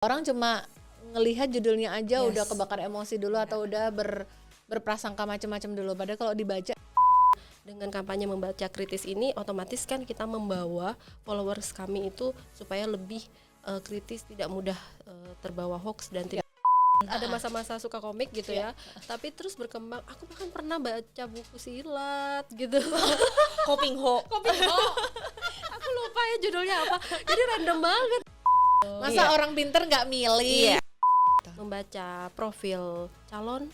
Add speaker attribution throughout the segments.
Speaker 1: Orang cuma ngelihat judulnya aja udah kebakar emosi dulu atau udah berprasangka macam-macam dulu. Padahal kalau dibaca
Speaker 2: dengan kampanye membaca kritis ini, otomatis kan kita membawa followers kami itu supaya lebih kritis, tidak mudah terbawa hoax dan tidak ada masa-masa suka komik gitu ya. Tapi terus berkembang, aku bahkan pernah baca buku silat gitu.
Speaker 3: Kopingho.
Speaker 2: Aku lupa ya judulnya apa. Jadi random banget.
Speaker 1: masa orang pinter nggak milih.
Speaker 2: Membaca profil calon,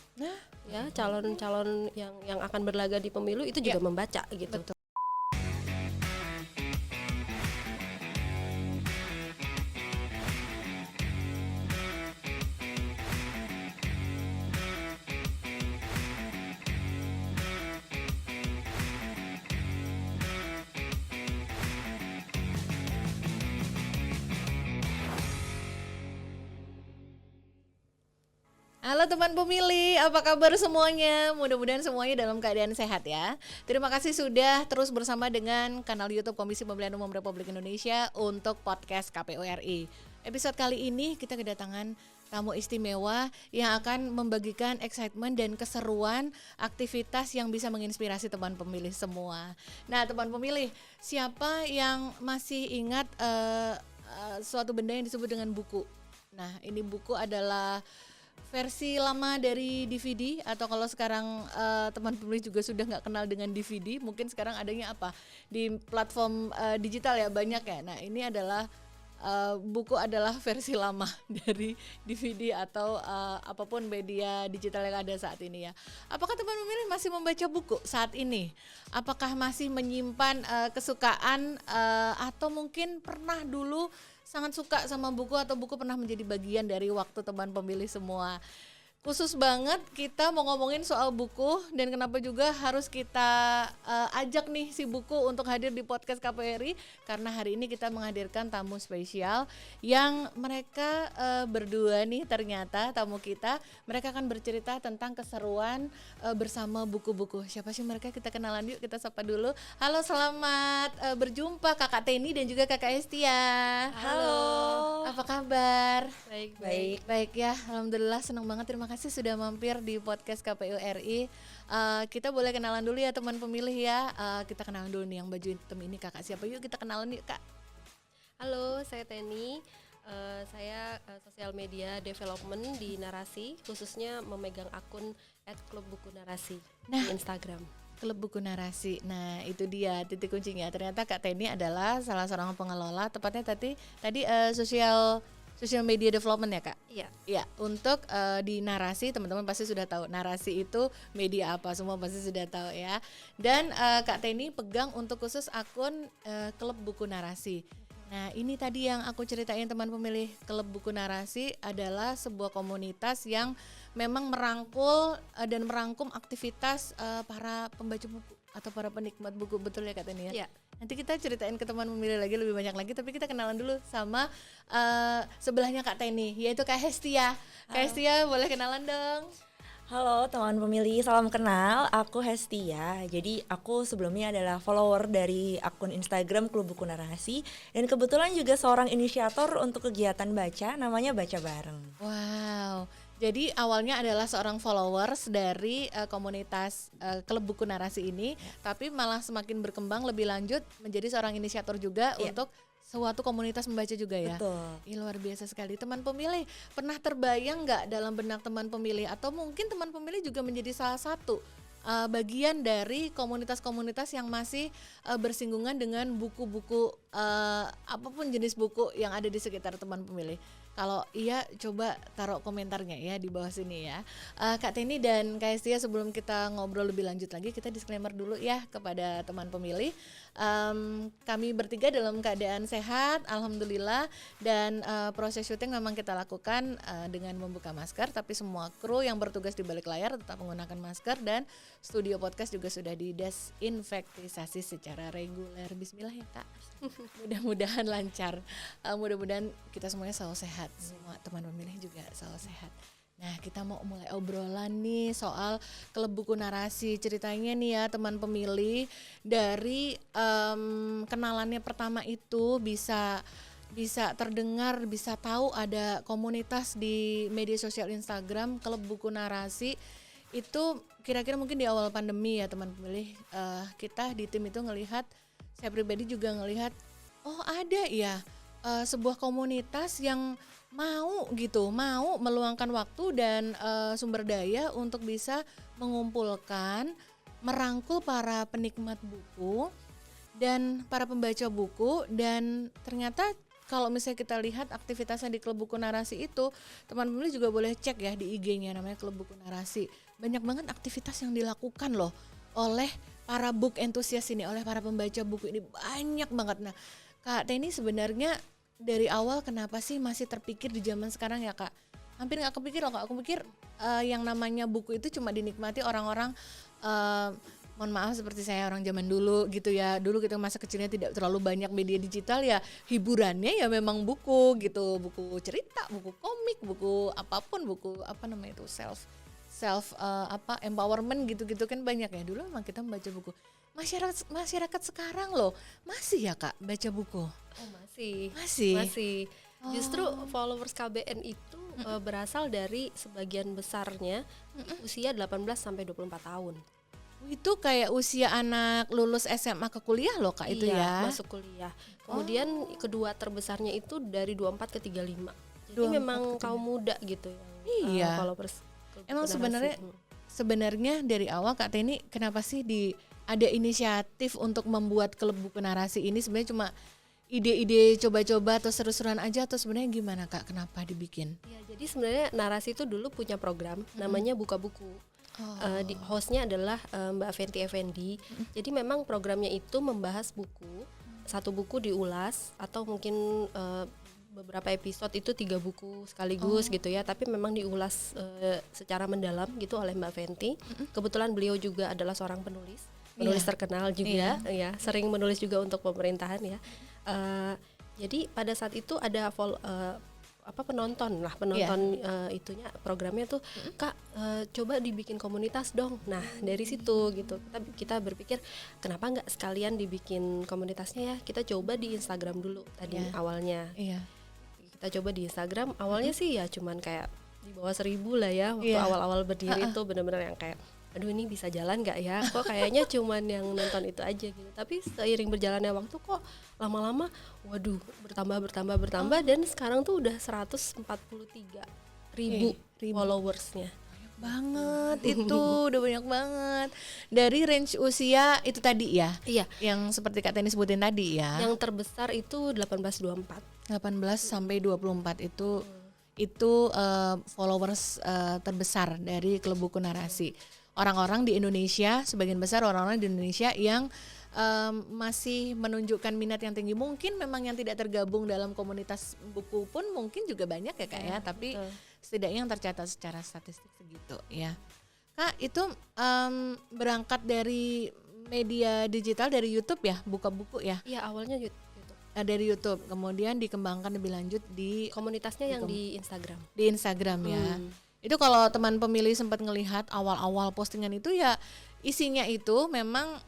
Speaker 2: ya calon-calon yang akan berlaga di pemilu itu juga membaca gitu.
Speaker 1: Betul. Halo teman pemilih, apa kabar semuanya? Mudah-mudahan semuanya dalam keadaan sehat ya. Terima kasih sudah terus bersama dengan kanal YouTube Komisi Pemilihan Umum Republik Indonesia untuk podcast KPU RI. Episode kali ini kita kedatangan tamu istimewa yang akan membagikan excitement dan keseruan aktivitas yang bisa menginspirasi teman pemilih semua. Nah teman pemilih, siapa yang masih ingat suatu benda yang disebut dengan buku? Nah ini buku adalah versi lama dari DVD, atau kalau sekarang teman pemilih juga sudah nggak kenal dengan DVD, mungkin sekarang adanya apa di platform digital ya, banyak ya. Nah ini adalah buku adalah versi lama dari DVD atau apapun media digital yang ada saat ini ya. Apakah teman pemilih masih membaca buku saat ini? Apakah masih menyimpan kesukaan atau mungkin pernah dulu sangat suka sama buku atau buku pernah menjadi bagian dari waktu teman pemilih semua? Khusus banget kita mau ngomongin soal buku, dan kenapa juga harus kita ajak nih si buku untuk hadir di podcast KPRI, karena hari ini kita menghadirkan tamu spesial yang mereka berdua nih, ternyata tamu kita, mereka akan bercerita tentang keseruan bersama buku-buku. Siapa sih mereka? Kita kenalan yuk, kita sapa dulu. Halo, selamat berjumpa Kakak Teni dan juga Kakak Hestia.
Speaker 3: Halo.
Speaker 1: Apa kabar?
Speaker 2: Baik.
Speaker 1: Ya, alhamdulillah, senang banget. Terima kasih sudah mampir di podcast KPU RI. Kita boleh kenalan dulu ya teman pemilih ya. Kita kenalan dulu nih, yang baju hitam ini kakak siapa? Yuk kita kenalan yuk Kak.
Speaker 2: Halo, saya Teni. Saya sosial media development di Narasi, khususnya memegang akun @klubbukunarasi di Instagram.
Speaker 1: Klub Buku Narasi. Nah itu dia titik kuncinya. Ternyata Kak Teni adalah salah seorang pengelola, tepatnya tadi social media development ya Kak?
Speaker 2: Iya.
Speaker 1: Ya, untuk di Narasi, teman-teman pasti sudah tahu Narasi itu media apa, semua pasti sudah tahu ya. Dan Kak Teni pegang untuk khusus akun Klub Buku Narasi. Nah ini tadi yang aku ceritain teman pemilih, Klub Buku Narasi adalah sebuah komunitas yang memang merangkul dan merangkum aktivitas para pembaca buku atau para penikmat buku, betul ya Kak Teni ya?
Speaker 2: Iya.
Speaker 1: Nanti kita ceritain ke teman pemilih lagi lebih banyak lagi, tapi kita kenalan dulu sama sebelahnya Kak Teni, yaitu Kak Hestia. Kak Hestia boleh kenalan dong.
Speaker 3: Halo teman pemilih, salam kenal. Aku Hestia. Jadi aku sebelumnya adalah follower dari akun Instagram Klub Buku Narasi, dan kebetulan juga seorang inisiator untuk kegiatan baca namanya Baca Bareng.
Speaker 1: Wow. Jadi awalnya adalah seorang followers dari komunitas Klub Buku Narasi ini, tapi malah semakin berkembang lebih lanjut menjadi seorang inisiator juga untuk suatu komunitas membaca juga ya.
Speaker 3: Betul.
Speaker 1: Luar biasa sekali. Teman pemilih, pernah terbayang nggak dalam benak teman pemilih, atau mungkin teman pemilih juga menjadi salah satu bagian dari komunitas-komunitas yang masih bersinggungan dengan buku-buku apapun jenis buku yang ada di sekitar teman pemilih? Kalau iya, coba taruh komentarnya ya di bawah sini ya. Kak Teni dan Kak Hestia, sebelum kita ngobrol lebih lanjut lagi, kita disclaimer dulu ya kepada teman pemilih. Kami bertiga dalam keadaan sehat, alhamdulillah, dan proses syuting memang kita lakukan dengan membuka masker, tapi semua kru yang bertugas di balik layar tetap menggunakan masker, dan studio podcast juga sudah didesinfektisasi secara reguler. Bismillah ya Kak. Mudah-mudahan lancar, mudah-mudahan kita semuanya selalu sehat, semua teman pemilih juga selalu sehat. Nah kita mau mulai obrolan nih soal Klub Buku Narasi. Ceritanya nih ya teman pemilih, dari kenalannya pertama itu bisa bisa terdengar, bisa tahu ada komunitas di media sosial Instagram Klub Buku Narasi. Itu kira-kira mungkin di awal pandemi ya teman pemilih, kita di tim itu ngelihat, saya pribadi juga ngelihat, oh ada ya sebuah komunitas yang mau meluangkan waktu dan sumber daya untuk bisa mengumpulkan, merangkul para penikmat buku dan para pembaca buku. Dan ternyata kalau misalnya kita lihat aktivitasnya di Klub Buku Narasi itu, teman pemilih juga boleh cek ya di IG-nya, namanya Klub Buku Narasi. Banyak banget aktivitas yang dilakukan loh oleh para book enthusiast ini, oleh para pembaca buku ini, banyak banget. Nah, Kak Teni sebenarnya dari awal kenapa sih masih terpikir di zaman sekarang ya Kak? Hampir nggak kepikir loh Kak, aku pikir yang namanya buku itu cuma dinikmati orang-orang mohon maaf seperti saya orang zaman dulu gitu ya. Dulu kita masa kecilnya tidak terlalu banyak media digital ya, hiburannya ya memang buku gitu, buku cerita, buku komik, buku apapun, buku apa namanya itu self empowerment gitu-gitu kan banyak ya. Dulu memang kita membaca buku. Masyarakat sekarang loh masih ya Kak baca buku?
Speaker 2: Oh masih. Justru followers KBN itu berasal dari sebagian besarnya usia 18 sampai 24 tahun.
Speaker 1: Itu kayak usia anak lulus SMA ke kuliah loh Kak, itu ya.
Speaker 2: Masuk kuliah. Kemudian kedua terbesarnya itu dari 24 ke 35. Jadi memang kaum muda gitu yang followers.
Speaker 1: Emang sebenarnya dari awal Kak Teni kenapa sih ada inisiatif untuk membuat Klub Buku Narasi ini? Sebenarnya cuma ide-ide coba-coba atau seru-seruan aja, atau sebenarnya gimana Kak? Kenapa dibikin?
Speaker 2: Ya, jadi sebenarnya Narasi itu dulu punya program namanya Buka Buku. Hostnya adalah Mbak Fenty Effendi. Jadi memang programnya itu membahas buku, satu buku diulas atau mungkin beberapa episode itu 3 buku sekaligus gitu ya. Tapi memang diulas secara mendalam gitu oleh Mbak Fenty. Kebetulan beliau juga adalah seorang penulis terkenal juga, ya sering menulis juga untuk pemerintahan ya. Jadi pada saat itu ada penonton itunya programnya tuh Kak coba dibikin komunitas dong. Nah dari situ gitu kita berpikir kenapa nggak sekalian dibikin komunitasnya ya, kita coba di Instagram dulu tadi awalnya. Kita coba di Instagram awalnya sih ya cuman kayak di bawah 1.000 lah ya waktu awal-awal berdiri itu benar-benar yang kayak aduh ini bisa jalan nggak ya, kok kayaknya cuman yang nonton itu aja gitu. Tapi seiring berjalannya waktu kok lama-lama waduh bertambah dan sekarang tuh udah 143.000 followersnya.
Speaker 1: Banget itu udah banyak banget. Dari range usia itu tadi ya?
Speaker 2: Iya.
Speaker 1: Yang seperti Kak Teni sebutin tadi ya.
Speaker 2: Yang terbesar itu 18-24.
Speaker 1: 18 sampai 24 itu followers terbesar dari Klub Buku Narasi. Orang-orang di Indonesia, sebagian besar orang-orang di Indonesia yang masih menunjukkan minat yang tinggi. Mungkin memang yang tidak tergabung dalam komunitas buku pun mungkin juga banyak ya Kak ya, tapi setidaknya yang tercatat secara statistik segitu ya. Kak itu berangkat dari media digital, dari YouTube ya, buka buku ya?
Speaker 2: Iya awalnya YouTube.
Speaker 1: Dari YouTube, kemudian dikembangkan lebih lanjut di
Speaker 2: komunitasnya yang di Instagram.
Speaker 1: Di Instagram ya. Itu kalau teman pemilih sempat ngelihat awal-awal postingan itu ya isinya itu memang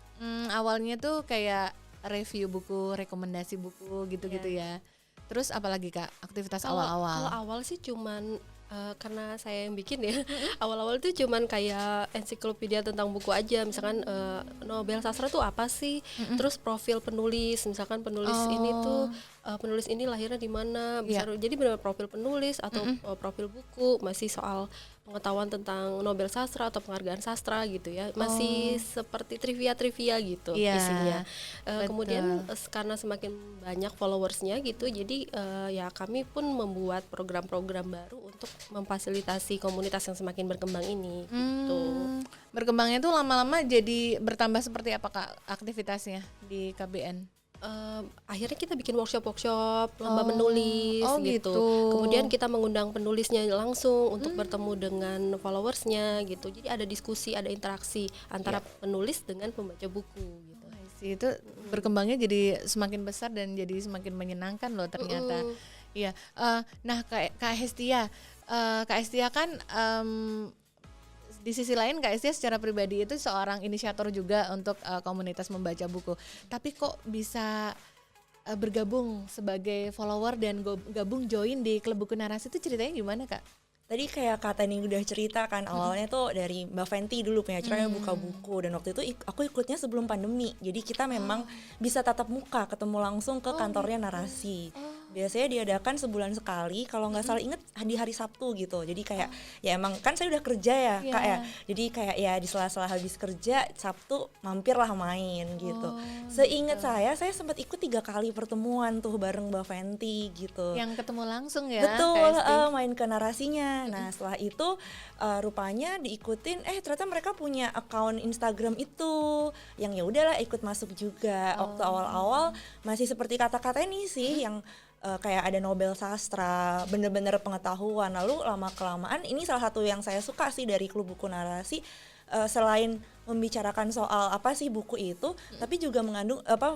Speaker 1: awalnya tuh kayak review buku, rekomendasi buku gitu-gitu ya. Terus apalagi Kak aktivitas awal-awal?
Speaker 2: Kalau awal sih cuman karena saya yang bikin ya. Awal-awal tuh cuman kayak ensiklopedia tentang buku aja. Misalkan Nobel sastra tuh apa sih? Terus profil penulis, misalkan penulis ini tuh penulis ini lahirnya di mana? Jadi benar profil penulis atau profil buku, masih soal pengetahuan tentang Nobel sastra atau penghargaan sastra gitu ya. Masih seperti trivia gitu isinya. Kemudian karena semakin banyak followersnya gitu, jadi ya kami pun membuat program-program baru untuk memfasilitasi komunitas yang semakin berkembang ini gitu.
Speaker 1: Berkembangnya tuh lama-lama jadi bertambah seperti apa Kak aktivitasnya di KBN?
Speaker 2: Akhirnya kita bikin workshop lomba menulis gitu. Kemudian kita mengundang penulisnya langsung untuk bertemu dengan followersnya gitu. Jadi ada diskusi, ada interaksi antara penulis dengan pembaca buku gitu.
Speaker 1: Itu berkembangnya jadi semakin besar dan jadi semakin menyenangkan loh ternyata. Iya. Nah Kak Hestia kan di sisi lain Kak Hestia secara pribadi itu seorang inisiator juga untuk komunitas membaca buku. Tapi kok bisa bergabung sebagai follower dan gabung join di Klub Buku Narasi itu ceritanya gimana Kak?
Speaker 3: Tadi kayak Kak Tani udah cerita kan, awalnya tuh dari Mbak Fenty dulu punya acara buka buku, dan waktu itu aku ikutnya sebelum pandemi. Jadi kita memang bisa tatap muka, ketemu langsung ke kantornya Narasi. Biasanya diadakan sebulan sekali, kalau nggak salah inget di hari Sabtu gitu. Jadi kayak ya emang kan saya udah kerja ya Kak ya. Jadi kayak ya di sela-sela habis kerja Sabtu mampirlah main gitu. Seingat saya sempat ikut 3 kali pertemuan tuh bareng Mbak Fenty gitu.
Speaker 1: Yang ketemu langsung ya?
Speaker 3: Betul, main ke Narasinya. Nah setelah itu rupanya diikutin, ternyata mereka punya akun Instagram itu, yang ya udahlah ikut masuk juga. Waktu awal-awal masih seperti kata-kata ini sih, yang kayak ada Nobel Sastra, bener-bener pengetahuan. Lalu lama-kelamaan ini salah satu yang saya suka sih dari Klub Buku Narasi, selain membicarakan soal apa sih buku itu, tapi juga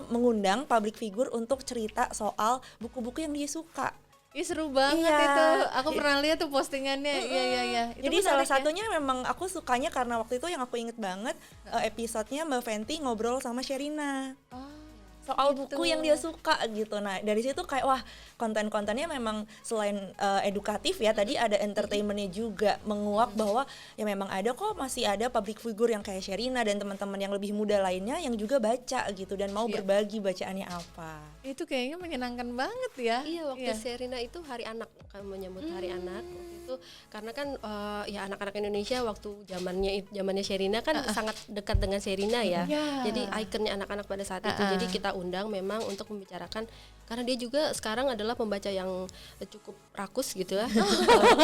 Speaker 3: mengundang public figure untuk cerita soal buku-buku yang dia suka.
Speaker 1: Ih seru banget itu, aku pernah lihat tuh postingannya. Iya.
Speaker 3: Jadi salah satunya memang aku sukanya karena waktu itu yang aku inget banget episodenya Mbak Fenty ngobrol sama Sherina soal buku yang dia suka gitu. Nah dari situ kayak wah, konten-kontennya memang selain edukatif ya, tadi ada entertainmentnya juga, menguak bahwa ya memang ada kok, masih ada public figure yang kayak Sherina dan teman-teman yang lebih muda lainnya yang juga baca gitu dan mau berbagi bacaannya apa.
Speaker 1: Itu kayaknya menyenangkan banget ya.
Speaker 2: Iya, waktu Sherina itu hari anak, kan menyambut hari anak waktu itu, karena kan ya anak-anak Indonesia waktu zamannya Sherina kan sangat dekat dengan Sherina ya. Jadi ikonnya anak-anak pada saat itu. Jadi kita undang memang untuk membicarakan, karena dia juga sekarang adalah pembaca yang cukup rakus gitu ya.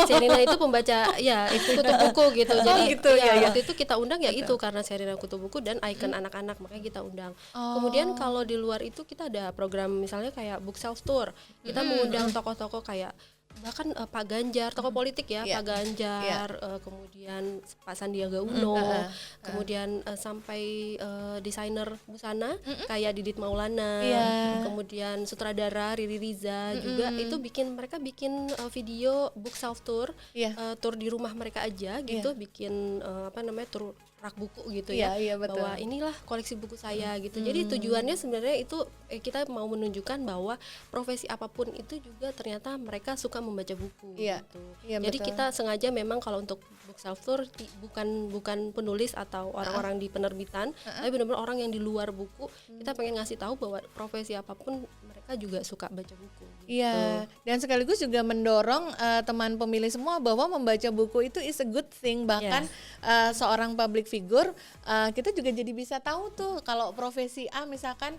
Speaker 2: Sherina itu pembaca ya kutu buku gitu. Jadi
Speaker 1: gitu,
Speaker 2: waktu itu kita undang ya itu karena Sherina kutu buku dan ikon anak-anak, makanya kita undang. Kemudian kalau di luar itu kita ada program misalnya kayak book self tour. Kita mengundang tokoh-tokoh kayak bahkan Pak Ganjar, tokoh politik ya, Pak Ganjar, kemudian Pak Sandiaga Uno, kemudian sampai desainer busana kayak Didit Maulana, kemudian sutradara Riri Riza juga itu mereka bikin video book self tour, tour di rumah mereka aja gitu, bikin tour rak buku gitu ya, bahwa inilah koleksi buku saya gitu. Jadi tujuannya sebenarnya itu kita mau menunjukkan bahwa profesi apapun itu juga ternyata mereka suka membaca buku gitu. Jadi kita sengaja memang kalau untuk book self tour bukan penulis atau orang-orang di penerbitan, tapi benar-benar orang yang di luar buku. Kita pengen ngasih tahu bahwa profesi apapun mereka juga suka baca buku.
Speaker 1: Iya, dan sekaligus juga mendorong teman pemilih semua bahwa membaca buku itu is a good thing. Bahkan seorang public figure, kita juga jadi bisa tahu tuh kalau profesi A misalkan,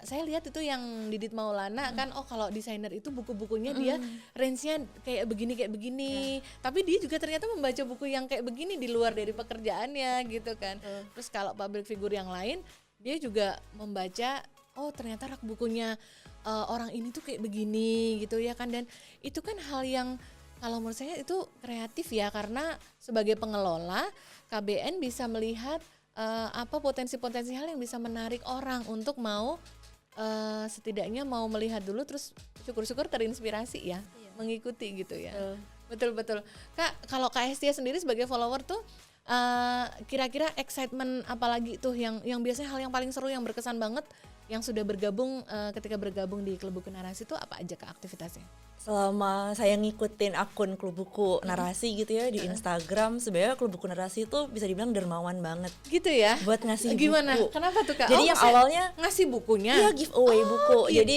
Speaker 1: saya lihat itu yang Didit Maulana kan, kalau desainer itu buku-bukunya dia range-nya kayak begini, tapi dia juga ternyata membaca buku yang kayak begini di luar dari pekerjaannya gitu kan. Terus kalau public figure yang lain, dia juga membaca, ternyata rak bukunya orang ini tuh kayak begini gitu ya kan. Dan itu kan hal yang kalau menurut saya itu kreatif ya, karena sebagai pengelola KBN bisa melihat apa potensi-potensi hal yang bisa menarik orang untuk mau setidaknya mau melihat dulu, terus syukur-syukur terinspirasi ya, mengikuti gitu ya. Betul-betul. Kak, kalau Kak Hestia sendiri sebagai follower tuh kira-kira excitement apalagi tuh yang biasanya hal yang paling seru, yang berkesan banget yang sudah bergabung ketika bergabung di Klub Buku Narasi itu apa aja Kak aktivitasnya?
Speaker 3: Selama saya ngikutin akun Klub Buku Narasi gitu ya di Instagram, sebenarnya Klub Buku Narasi itu bisa dibilang dermawan banget.
Speaker 1: Gitu ya?
Speaker 3: Buat ngasih
Speaker 1: Gimana?
Speaker 3: buku.
Speaker 1: Kenapa tuh Kak?
Speaker 3: Jadi yang awalnya
Speaker 1: ngasih bukunya?
Speaker 3: Iya, giveaway buku.
Speaker 1: Gitu.
Speaker 3: Jadi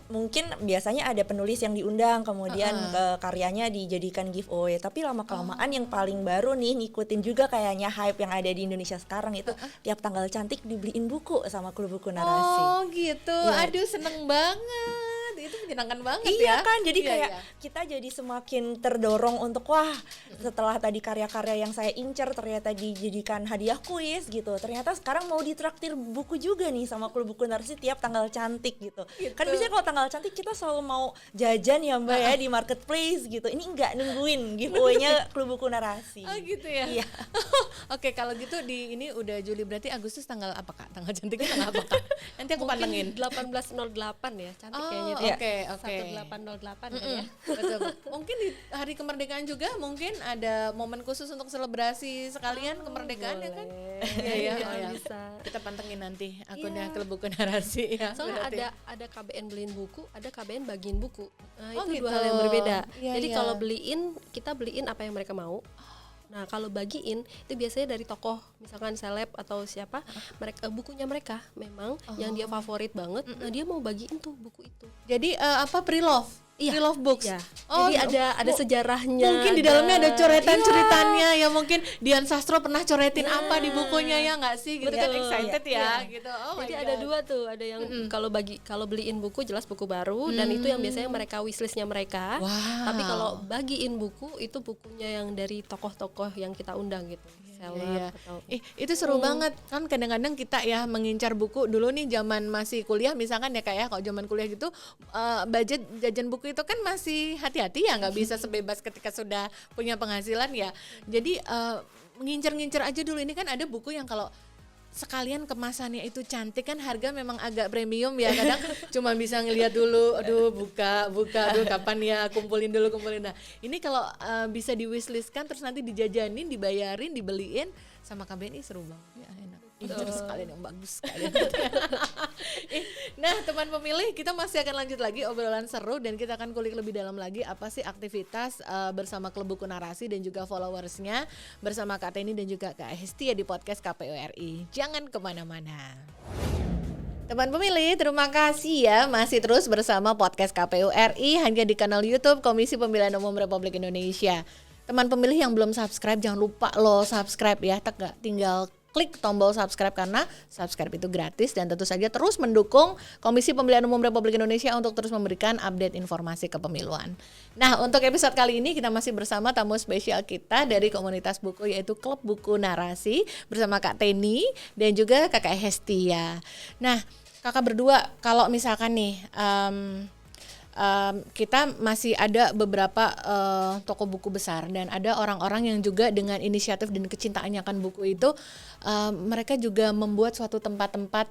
Speaker 3: mungkin biasanya ada penulis yang diundang, kemudian karyanya dijadikan giveaway. Tapi lama-kelamaan yang paling baru nih, ngikutin juga kayaknya hype yang ada di Indonesia sekarang itu, tiap tanggal cantik dibeliin buku sama Klub Buku Narasi.
Speaker 1: Oh gitu, aduh seneng banget. Itu menyenangkan banget ya.
Speaker 3: Iya kan, jadi kayak kita jadi semakin terdorong untuk wah, setelah tadi karya-karya yang saya incer ternyata dijadikan hadiah kuis gitu, ternyata sekarang mau ditraktir buku juga nih sama Klub Buku Narasi tiap tanggal cantik gitu. Kan biasanya kalau tanggal cantik kita selalu mau jajan ya Mbak ya di marketplace gitu, ini enggak, nungguin giveaway-nya Klub Buku Narasi.
Speaker 1: Oh gitu ya?
Speaker 3: Iya.
Speaker 1: Oke, kalau gitu ini udah Juli, berarti Agustus tanggal apa Kak? Tanggal cantiknya tanggal apa Kak? Nanti aku pantengin.
Speaker 2: 1808 ya, cantik kayaknya.
Speaker 1: Oke. Oke.
Speaker 2: 1808 kan ya.
Speaker 1: Betul. Mungkin di hari kemerdekaan juga mungkin ada momen khusus untuk selebrasi sekalian kemerdekaan ya kan? Iya, oh ya.
Speaker 2: Bisa.
Speaker 1: Kita pantengin nanti akunnya Klebuku Narasi ya.
Speaker 2: Soalnya
Speaker 1: berarti.
Speaker 2: ada KBN beliin buku, ada KBN bagiin buku. Nah,
Speaker 1: Oh,
Speaker 2: itu
Speaker 1: gitu.
Speaker 2: dua hal yang berbeda.
Speaker 1: Iya,
Speaker 2: Jadi
Speaker 1: iya.
Speaker 2: kalau kita beliin apa yang mereka mau. Nah, kalau bagiin itu biasanya dari tokoh, misalkan seleb atau siapa, bukunya mereka memang yang dia favorit banget. Nah, dia mau bagiin tuh buku itu.
Speaker 1: Jadi pre-love?
Speaker 2: Iya.
Speaker 1: Pre-love books?
Speaker 2: Iya.
Speaker 1: Oh,
Speaker 2: Jadi ada sejarahnya.
Speaker 1: mungkin di dalamnya ada coretan
Speaker 2: Iya.
Speaker 1: ceritanya ya, mungkin Dian Sastro pernah coretin apa di bukunya ya nggak sih gitu kan,
Speaker 2: Betul.
Speaker 1: excited ya
Speaker 2: Iya.
Speaker 1: gitu. Oh
Speaker 2: Jadi
Speaker 1: my
Speaker 2: ada
Speaker 1: God.
Speaker 2: dua tuh, ada yang kalau beliin buku jelas buku baru dan itu yang biasanya mereka wishlistnya mereka.
Speaker 1: Wow.
Speaker 2: Tapi kalau bagiin buku itu bukunya yang dari tokoh-tokoh yang kita undang gitu, seleb
Speaker 1: Iya.
Speaker 2: atau
Speaker 1: Itu seru banget kan, kadang-kadang kita ya mengincar buku dulu nih zaman masih kuliah misalkan ya kayak kalau zaman kuliah gitu budget jajan buku itu kan masih hati-hati ya, nggak bisa sebebas ketika sudah punya penghasilan ya. Jadi mengincar-ngincar aja dulu. Ini kan ada buku yang kalau sekalian kemasannya itu cantik kan harga memang agak premium ya, kadang cuma bisa ngelihat dulu, aduh buka aduh kapan ya, kumpulin. Nah ini kalau bisa di wishlistkan terus nanti dijajanin, dibayarin, dibeliin sama KBNI seru banget ya, enak. Incer sekalian yang bagus sekalian. Nah teman pemilih, kita masih akan lanjut lagi obrolan seru dan kita akan kulik lebih dalam lagi apa sih aktivitas bersama Klebuku Narasi dan juga followersnya bersama Kak Teni dan juga Kak Hesti ya di podcast KPU RI. Jangan kemana-mana. Teman pemilih, terima kasih ya masih terus bersama podcast KPU RI hanya di kanal YouTube Komisi Pemilihan Umum Republik Indonesia. Teman pemilih yang belum subscribe jangan lupa lo subscribe ya, tinggal klik tombol subscribe karena subscribe itu gratis dan tentu saja terus mendukung Komisi Pemilihan Umum Republik Indonesia untuk terus memberikan update informasi kepemiluan. Nah, untuk episode kali ini kita masih bersama tamu spesial kita dari komunitas buku yaitu Klub Buku Narasi bersama Kak Teni dan juga Kakak Hestia. Nah, kakak berdua kalau misalkan nih kita masih ada beberapa toko buku besar dan ada orang-orang yang juga dengan inisiatif dan kecintaannya akan buku itu mereka juga membuat suatu tempat-tempat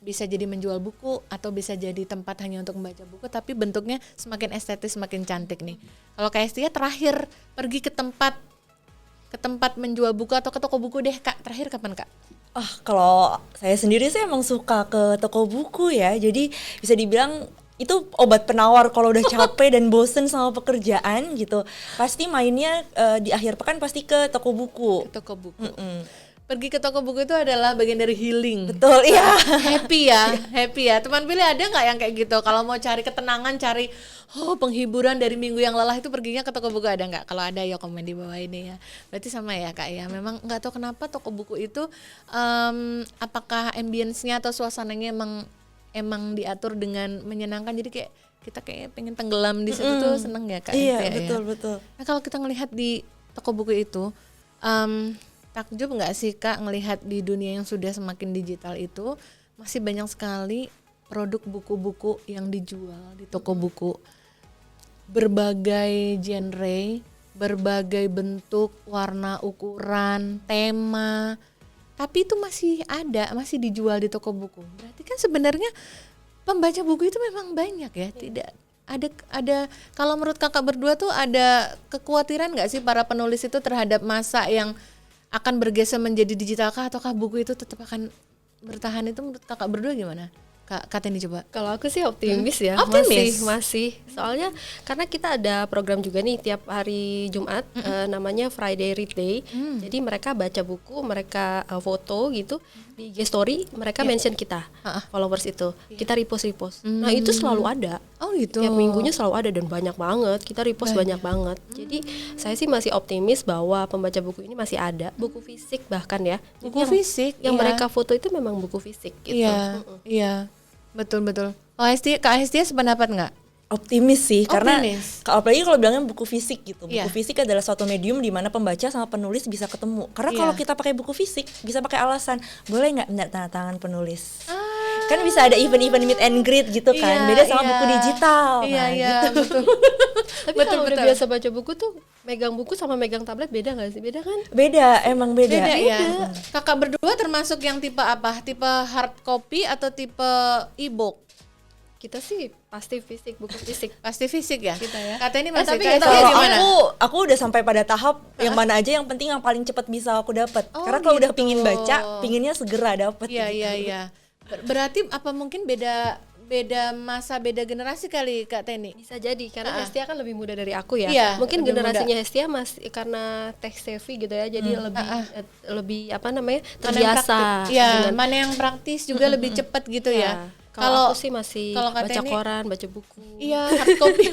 Speaker 1: bisa jadi menjual buku atau bisa jadi tempat hanya untuk membaca buku tapi bentuknya semakin estetis, semakin cantik nih. Kalau Kak Estia terakhir pergi ke tempat menjual buku atau ke toko buku deh Kak, terakhir kapan Kak?
Speaker 3: Kalau saya sendiri sih emang suka ke toko buku ya, jadi bisa dibilang itu obat penawar kalau udah capek dan bosen sama pekerjaan gitu. Pasti mainnya di akhir pekan pasti ke toko buku.
Speaker 1: Toko buku. Pergi ke toko buku itu adalah bagian dari healing.
Speaker 3: Betul, iya.
Speaker 1: Happy ya. Teman pilih ada nggak yang kayak gitu? Kalau mau cari ketenangan, cari penghiburan dari minggu yang lelah itu perginya ke toko buku, ada nggak? Kalau ada ya komen di bawah ini ya. Berarti sama ya Kak ya. Memang nggak tahu kenapa toko buku itu apakah ambience-nya atau suasananya emang diatur dengan menyenangkan, jadi kayak kita kayak pengen tenggelam di situ tuh seneng ya Kak.
Speaker 3: Iya,
Speaker 1: ya,
Speaker 3: betul.
Speaker 1: Nah kalau kita ngelihat di toko buku itu takjub nggak sih Kak ngelihat di dunia yang sudah semakin digital itu masih banyak sekali produk buku-buku yang dijual di toko buku, berbagai genre, berbagai bentuk, warna, ukuran, tema. Tapi itu masih masih dijual di toko buku. Berarti kan sebenarnya pembaca buku itu memang banyak ya. Tidak ada kalau menurut kakak berdua tuh ada kekhawatiran nggak sih para penulis itu terhadap masa yang akan bergeser menjadi digital kah, ataukah buku itu tetap akan bertahan? Itu menurut kakak berdua gimana? Kak Teni coba.
Speaker 2: Kalau aku sih optimis ya.
Speaker 1: Optimis?
Speaker 2: Masih. Soalnya karena kita ada program juga nih tiap hari Jumat namanya Friday Read Day. Jadi mereka baca buku, mereka foto gitu di IG story, mereka mention kita followers itu. Kita repost. Nah, itu selalu ada.
Speaker 1: Oh gitu.
Speaker 2: Tiap minggunya selalu ada dan banyak banget. Kita repost banyak banget. Jadi saya sih masih optimis bahwa pembaca buku ini masih ada, buku fisik bahkan ya.
Speaker 1: Buku
Speaker 2: Jadi
Speaker 1: fisik
Speaker 2: yang
Speaker 1: iya.
Speaker 2: mereka foto itu memang buku fisik gitu.
Speaker 1: Iya. Betul. Kak Hestia sependapat nggak?
Speaker 3: Optimis sih, karena
Speaker 1: Optimis.
Speaker 3: apalagi kalau bilangnya buku fisik gitu. Buku
Speaker 1: Iya.
Speaker 3: fisik adalah suatu medium di mana pembaca sama penulis bisa ketemu. Karena kalau kita pakai buku fisik, bisa pakai alasan, boleh nggak minta tanda tangan penulis? Kan bisa ada event-event meet and greet gitu kan. Beda sama buku digital.
Speaker 1: Iya,
Speaker 3: gitu.
Speaker 1: betul.
Speaker 2: Tapi kalau udah biasa baca buku tuh megang buku sama megang tablet beda nggak sih? Beda kan?
Speaker 3: Beda, emang beda.
Speaker 1: Ya. Kakak berdua termasuk yang tipe apa? Tipe hard copy atau tipe e-book?
Speaker 2: Kita sih pasti fisik, buku fisik.
Speaker 1: Pasti fisik ya.
Speaker 2: Kita ya.
Speaker 1: Kata ini masih
Speaker 2: tapi
Speaker 1: kayak
Speaker 2: nggak tahu
Speaker 3: Kalau
Speaker 1: gimana?
Speaker 3: aku udah sampai pada tahap yang mana aja yang penting yang paling cepat bisa aku dapat.
Speaker 1: Oh,
Speaker 3: Karena kalau udah
Speaker 1: gitu.
Speaker 3: pingin baca, pinginnya segera dapat.
Speaker 1: Iya
Speaker 3: gitu.
Speaker 1: iya iya. Berarti apa mungkin beda masa, beda generasi kali Kak Teni?
Speaker 2: Bisa jadi karena Hestia kan lebih muda dari aku ya.
Speaker 1: Iya,
Speaker 2: Mungkin
Speaker 1: lebih
Speaker 2: generasinya Hestia masih karena tech savvy gitu ya. Jadi lebih apa namanya?
Speaker 1: Mana yang
Speaker 2: terbiasa
Speaker 1: praktis? Iya,
Speaker 2: dengan
Speaker 1: mana yang praktis juga lebih cepat gitu ya.
Speaker 2: Kalau aku sih masih
Speaker 1: kalau Kak
Speaker 2: baca
Speaker 1: Teni-
Speaker 2: koran, baca buku.
Speaker 1: Iya, hard copy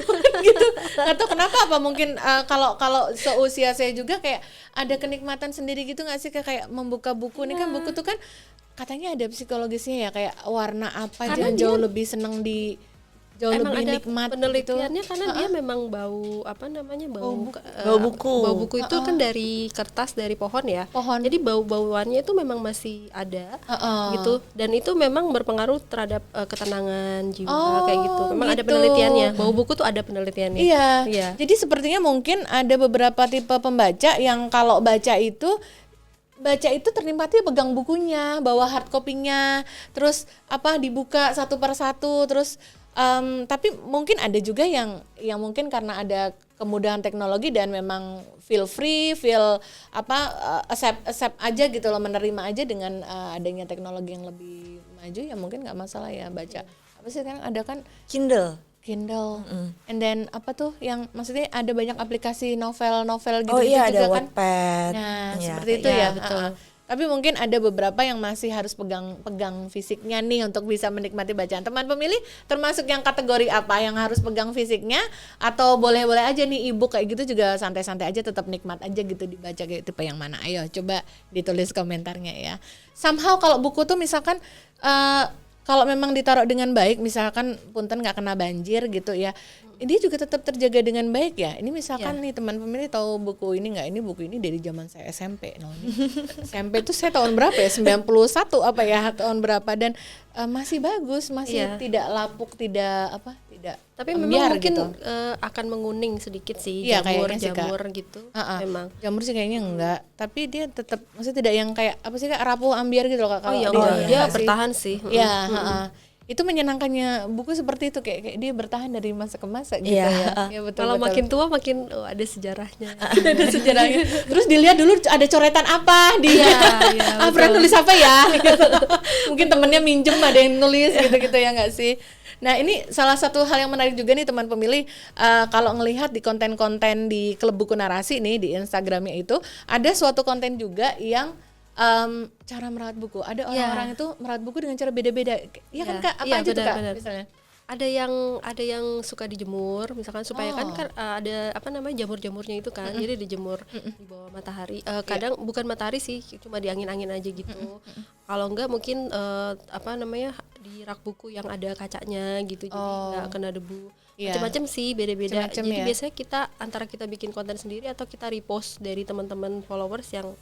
Speaker 1: gitu. Atau kenapa apa mungkin kalau seusia saya juga kayak ada kenikmatan sendiri gitu nggak sih kayak membuka buku. Ini kan buku tuh kan katanya ada psikologisnya ya, kayak warna apa
Speaker 2: Karena
Speaker 1: jauh lebih seneng jauh
Speaker 2: Emang
Speaker 1: lebih
Speaker 2: ada
Speaker 1: nikmat
Speaker 2: penelitiannya
Speaker 1: gitu.
Speaker 2: karena dia memang bau apa namanya bau
Speaker 3: buku.
Speaker 2: bau buku itu kan dari kertas dari pohon ya.
Speaker 1: Pohon.
Speaker 2: Jadi bau-bauannya itu memang masih ada gitu dan itu memang berpengaruh terhadap ketenangan jiwa kayak gitu. Memang ada
Speaker 1: gitu.
Speaker 2: penelitiannya. Bau buku tuh ada penelitiannya.
Speaker 1: Iya.
Speaker 2: Iya.
Speaker 1: Jadi sepertinya mungkin ada beberapa tipe pembaca yang kalau baca itu ternikmati pegang bukunya, bawa hard copy-nya, terus dibuka satu per satu, terus tapi mungkin ada juga yang mungkin karena ada kemudahan teknologi dan memang feel free, accept aja gitu loh, menerima aja dengan adanya teknologi yang lebih maju ya mungkin nggak masalah ya baca. Apa sih sekarang ada kan
Speaker 3: Kindle.
Speaker 1: and then apa tuh yang maksudnya ada banyak aplikasi novel gitu
Speaker 3: Oh iya, ada
Speaker 1: juga kan.
Speaker 3: Wattpad.
Speaker 1: Nah,
Speaker 3: Ya,
Speaker 1: seperti itu
Speaker 3: kayak
Speaker 1: ya.
Speaker 3: gitu.
Speaker 1: Betul. Tapi mungkin ada beberapa yang masih harus pegang fisiknya nih untuk bisa menikmati bacaan. Teman pemilih termasuk yang kategori apa yang harus pegang fisiknya atau boleh-boleh aja nih e-book kayak gitu juga santai-santai aja tetap nikmat aja gitu dibaca kayak tipe yang mana. Ayo coba ditulis komentarnya ya. Somehow kalau buku tuh misalkan kalau memang ditaruh dengan baik, misalkan punten nggak kena banjir gitu ya, dia juga tetap terjaga dengan baik ya. Ini misalkan nih teman pemilih tahu buku ini nggak? Ini buku ini dari zaman saya SMP. Nah ini SMP itu saya tahun berapa ya? 91 apa ya tahun berapa dan masih bagus, masih tidak lapuk, tidak
Speaker 2: Tapi
Speaker 1: ambiar
Speaker 2: memang mungkin
Speaker 1: gitu.
Speaker 2: akan menguning sedikit sih
Speaker 1: Iya, kayaknya sih, Kak.
Speaker 2: jamur gitu. Memang.
Speaker 1: Jamur sih kayaknya enggak, tapi dia tetap maksudnya tidak yang kayak apa sih Kak, rapuh ambiar gitu loh Kak.
Speaker 2: Oh
Speaker 1: Kalau
Speaker 2: iya,
Speaker 1: di-
Speaker 2: dia
Speaker 1: sih.
Speaker 2: bertahan sih.
Speaker 1: Iya, itu menyenangkannya buku seperti itu kayak dia bertahan dari masa ke masa gitu
Speaker 3: Iya.
Speaker 1: ya. Ya betul.
Speaker 2: Kalau
Speaker 1: betul.
Speaker 2: makin tua makin ada sejarahnya.
Speaker 1: ada sejarahnya. Terus dilihat dulu ada coretan apa di
Speaker 2: iya,
Speaker 1: Fred tulis apa ya? Gitu. Mungkin temennya minjem ada yang nulis gitu-gitu ya nggak sih? Nah ini salah satu hal yang menarik juga nih teman pemilih, kalau ngelihat di konten-konten di Klub Buku Narasi nih di Instagramnya itu ada suatu konten juga yang cara merawat buku. Ada orang-orang itu merawat buku dengan cara beda-beda. Iya kan Kak? Apa aja tuh Kak?
Speaker 2: benar.
Speaker 1: Misalnya?
Speaker 2: Ada yang suka dijemur misalkan supaya kan ada apa namanya jamur-jamurnya itu kan jadi dijemur di bawah matahari kadang bukan matahari sih cuma di angin-angin aja gitu kalau enggak mungkin apa namanya di rak buku yang ada kacanya gitu jadi nggak kena debu macam-macam sih beda-beda
Speaker 1: Macem-macem
Speaker 2: jadi
Speaker 1: ya.
Speaker 2: biasanya kita bikin konten sendiri atau kita repost dari teman-teman followers yang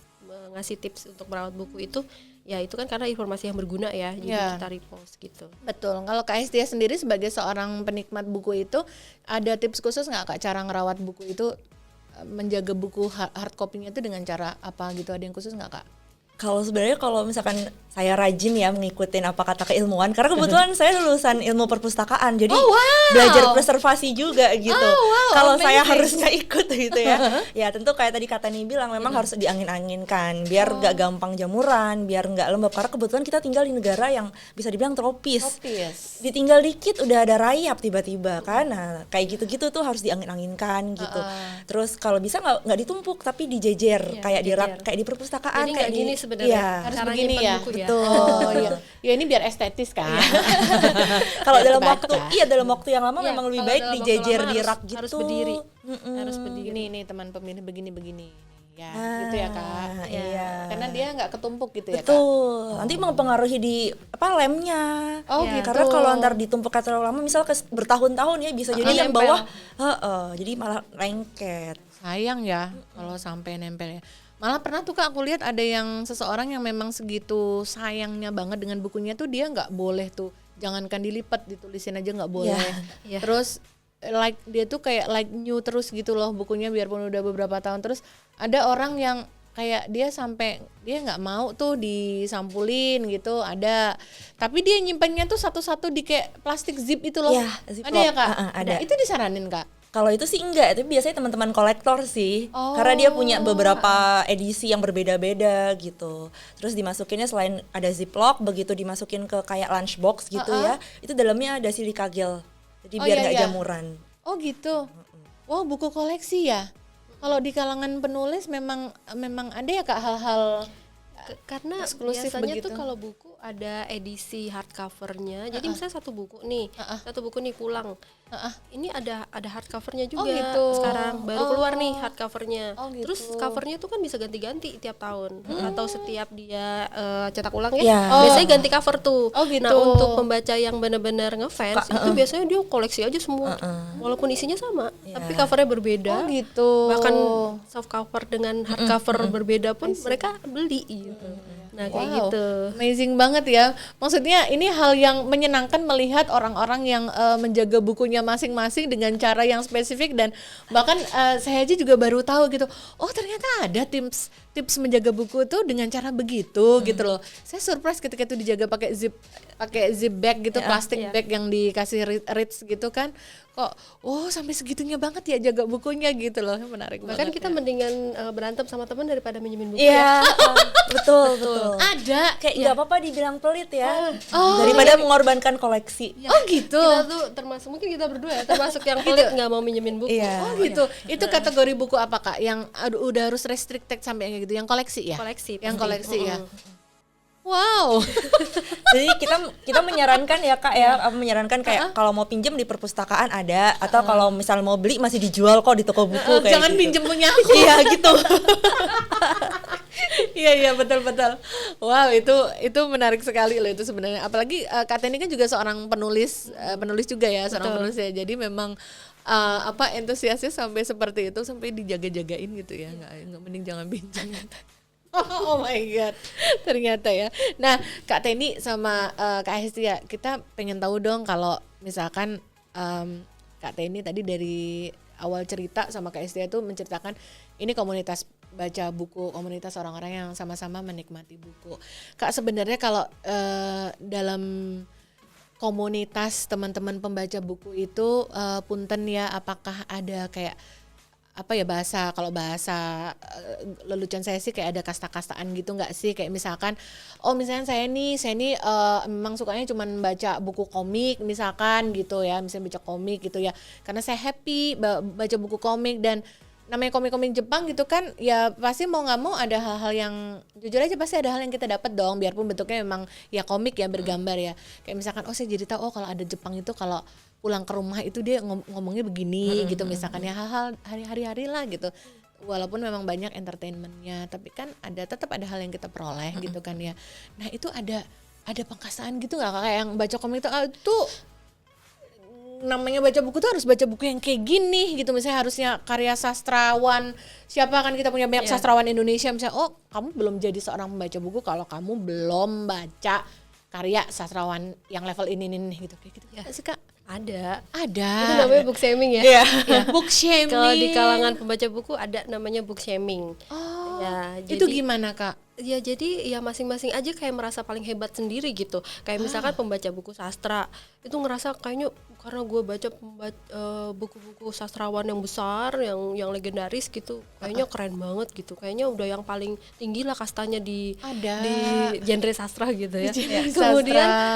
Speaker 2: ngasih tips untuk merawat buku itu ya itu kan karena informasi yang berguna ya jadi kita repost gitu.
Speaker 1: Betul. Kalau Kak Hestia sendiri sebagai seorang penikmat buku itu ada tips khusus nggak Kak cara ngerawat buku itu, menjaga buku hard copy-nya itu dengan cara apa gitu, ada yang khusus nggak Kak?
Speaker 3: Kalau sebenarnya kalau misalkan saya rajin ya mengikutin apa kata keilmuan, karena kebetulan saya lulusan ilmu perpustakaan, jadi belajar preservasi juga gitu. Kalau saya harus nggak ikut gitu ya, ya tentu kayak tadi kata Nih bilang memang harus diangin-anginkan biar nggak gampang jamuran, biar nggak lembab. Karena kebetulan kita tinggal di negara yang bisa dibilang tropis. Ditinggal dikit udah ada rayap tiba-tiba kan, nah kayak gitu-gitu tuh harus diangin-anginkan gitu. Terus kalau bisa nggak ditumpuk tapi dijejer kayak di rak, kayak di perpustakaan.
Speaker 2: Jadi
Speaker 3: kayak
Speaker 2: nggak
Speaker 3: di
Speaker 2: gini sebenarnya.
Speaker 3: Iya.
Speaker 1: Harus
Speaker 2: Cara
Speaker 1: begini
Speaker 2: nyimpen
Speaker 1: ya.
Speaker 2: buku ya.
Speaker 1: Oh iya. Ya ini biar estetis kan.
Speaker 3: Kalau
Speaker 1: Biar
Speaker 3: dalam
Speaker 1: kebaca.
Speaker 3: dalam waktu yang lama
Speaker 2: Iya,
Speaker 3: memang lebih
Speaker 2: kalau
Speaker 3: baik
Speaker 2: dalam waktu
Speaker 3: dijejer
Speaker 2: lama
Speaker 3: di rak gitu.
Speaker 2: harus berdiri. Harus berdiri.
Speaker 1: Ini teman pemilih begini. Ya, gitu ya Kak.
Speaker 3: Iya.
Speaker 1: Karena dia nggak ketumpuk gitu ya Kak.
Speaker 3: Betul. Nanti mempengaruhi di lemnya.
Speaker 1: Oh, gitu.
Speaker 3: Karena kalau antar ditumpuk terlalu lama, misal bertahun-tahun ya bisa jadi yang
Speaker 2: nempel.
Speaker 3: bawah, jadi malah lengket.
Speaker 1: Sayang ya kalau sampai nempel ya. Malah pernah tuh Kak aku lihat ada yang seseorang yang memang segitu sayangnya banget dengan bukunya tuh dia nggak boleh tuh, jangankan dilipat, ditulisin aja nggak boleh.
Speaker 2: Iya.
Speaker 1: Terus dia tuh kayak like new terus gitu loh bukunya biarpun udah beberapa tahun. Terus ada orang yang kayak dia sampai dia nggak mau tuh disampulin gitu, ada. Tapi dia nyimpannya tuh satu-satu di kayak plastik zip itu loh.
Speaker 3: Iya, Ziploc.
Speaker 1: Ada ya Kak?
Speaker 3: Ada.
Speaker 1: Itu disaranin Kak?
Speaker 3: Kalau itu sih enggak, tapi biasanya teman-teman kolektor sih. Karena dia punya beberapa edisi yang berbeda-beda gitu. Terus dimasukinnya selain ada Ziploc, begitu dimasukin ke kayak lunchbox gitu ya, itu dalamnya ada silika gel. Jadi biar nggak jamuran.
Speaker 1: Oh gitu. Wow, buku koleksi ya. Kalau di kalangan penulis memang ada ya Kak hal-hal
Speaker 2: Karena
Speaker 1: eksklusif
Speaker 2: biasanya
Speaker 1: begitu.
Speaker 2: tuh kalau buku ada edisi hardcovernya. Jadi misalnya satu buku nih pulang. Ini ada hardcovernya juga
Speaker 1: gitu.
Speaker 2: sekarang baru keluar nih hardcovernya.
Speaker 1: Oh, gitu.
Speaker 2: Terus covernya tuh kan bisa ganti-ganti tiap tahun atau setiap dia cetak ulang ya.
Speaker 3: Iya.
Speaker 2: Biasanya ganti cover tuh.
Speaker 1: Oh, gitu.
Speaker 2: Nah untuk pembaca yang benar-benar ngefans itu biasanya dia koleksi aja semua. Walaupun isinya sama, tapi covernya berbeda.
Speaker 1: Oh gitu.
Speaker 2: Bahkan soft cover dengan hardcover berbeda pun mereka beli gitu. Nah kayak gitu.
Speaker 1: Amazing banget ya. Maksudnya ini hal yang menyenangkan melihat orang-orang yang menjaga bukunya masing-masing dengan cara yang spesifik, dan bahkan saya aja juga baru tahu gitu. Oh ternyata ada tips menjaga buku tuh dengan cara begitu gitu loh. Saya surprise ketika itu dijaga pakai zip bag gitu, plastik bag yang dikasih Ritz gitu kan. Kok sampai segitunya banget ya jaga bukunya gitu loh. Menarik banget.
Speaker 2: Bahkan kita mendingan berantem sama teman daripada minjemin buku.
Speaker 3: Iya, betul.
Speaker 1: Ada
Speaker 3: Kayak nggak apa-apa dibilang pelit ya, daripada mengorbankan koleksi.
Speaker 1: Oh gitu.
Speaker 2: Kita tuh termasuk, mungkin kita berdua ya, termasuk yang pelit nggak mau minjemin buku.
Speaker 3: Iya.
Speaker 1: Oh gitu. Itu kategori buku apa Kak? Yang udah harus restricted sampai kayak gitu? Yang koleksi ya?
Speaker 2: Koleksi.
Speaker 1: Yang
Speaker 2: pasti.
Speaker 1: koleksi ya. Wow.
Speaker 3: Jadi kita menyarankan ya Kak ya, menyarankan kayak kalau mau pinjam di perpustakaan ada, atau kalau misal mau beli masih dijual kok di toko buku kayak
Speaker 1: Jangan
Speaker 3: gitu.
Speaker 1: pinjem punya aku.
Speaker 3: Iya gitu.
Speaker 1: Iya betul. Wow, itu menarik sekali loh itu sebenarnya. Apalagi Kak Teni kan juga seorang penulis juga ya, seorang penulis ya. Jadi memang antusiasnya sampai seperti itu, sampai dijaga-jagain gitu ya. Nggak mending jangan pinjam. Oh my god, ternyata ya. Nah Kak Teni sama Kak Hestia, kita pengen tahu dong kalau misalkan Kak Teni tadi dari awal cerita sama Kak Hestia itu menceritakan ini komunitas baca buku, komunitas orang-orang yang sama-sama menikmati buku. Kak sebenarnya kalau dalam komunitas teman-teman pembaca buku itu punten ya, apakah ada kayak bahasa lelucon saya sih kayak ada kasta-kastaan gitu nggak sih, kayak misalkan misalnya saya nih memang sukanya cuman baca buku komik misalkan gitu ya, misalnya baca komik gitu ya karena saya happy baca buku komik, dan namanya komik-komik Jepang gitu kan ya pasti mau nggak mau ada hal-hal yang jujur aja pasti ada hal yang kita dapat dong, biarpun bentuknya memang ya komik ya bergambar ya, kayak misalkan saya jadi tahu kalau ada Jepang itu kalau pulang ke rumah itu dia ngomongnya begini gitu misalkan ya, hal-hal hari-hari lah gitu, walaupun memang banyak entertainmentnya tapi kan tetap ada hal yang kita peroleh gitu kan ya. Nah itu ada pengkastaan gitu nggak kayak yang baca komik itu namanya baca buku tuh harus baca buku yang kayak gini gitu, misalnya harusnya karya sastrawan siapa, kan kita punya banyak sastrawan Indonesia, misalnya kamu belum jadi seorang pembaca buku kalau kamu belum baca karya sastrawan yang level ini gitu kayak gitu ya sih Kak.
Speaker 2: Ada.
Speaker 1: Itu
Speaker 2: namanya book shaming ya.
Speaker 3: Iya.
Speaker 1: Book shaming.
Speaker 2: Kalau di kalangan pembaca buku ada namanya book shaming. Ya,
Speaker 1: itu gimana Kak?
Speaker 2: Ya jadi ya masing-masing aja kayak merasa paling hebat sendiri gitu. Kayak misalkan pembaca buku sastra itu ngerasa kayaknya karena gue baca buku-buku sastrawan yang besar, yang legendaris gitu, kayaknya keren banget gitu. Kayaknya udah yang paling tinggi lah kastanya di genre sastra gitu ya.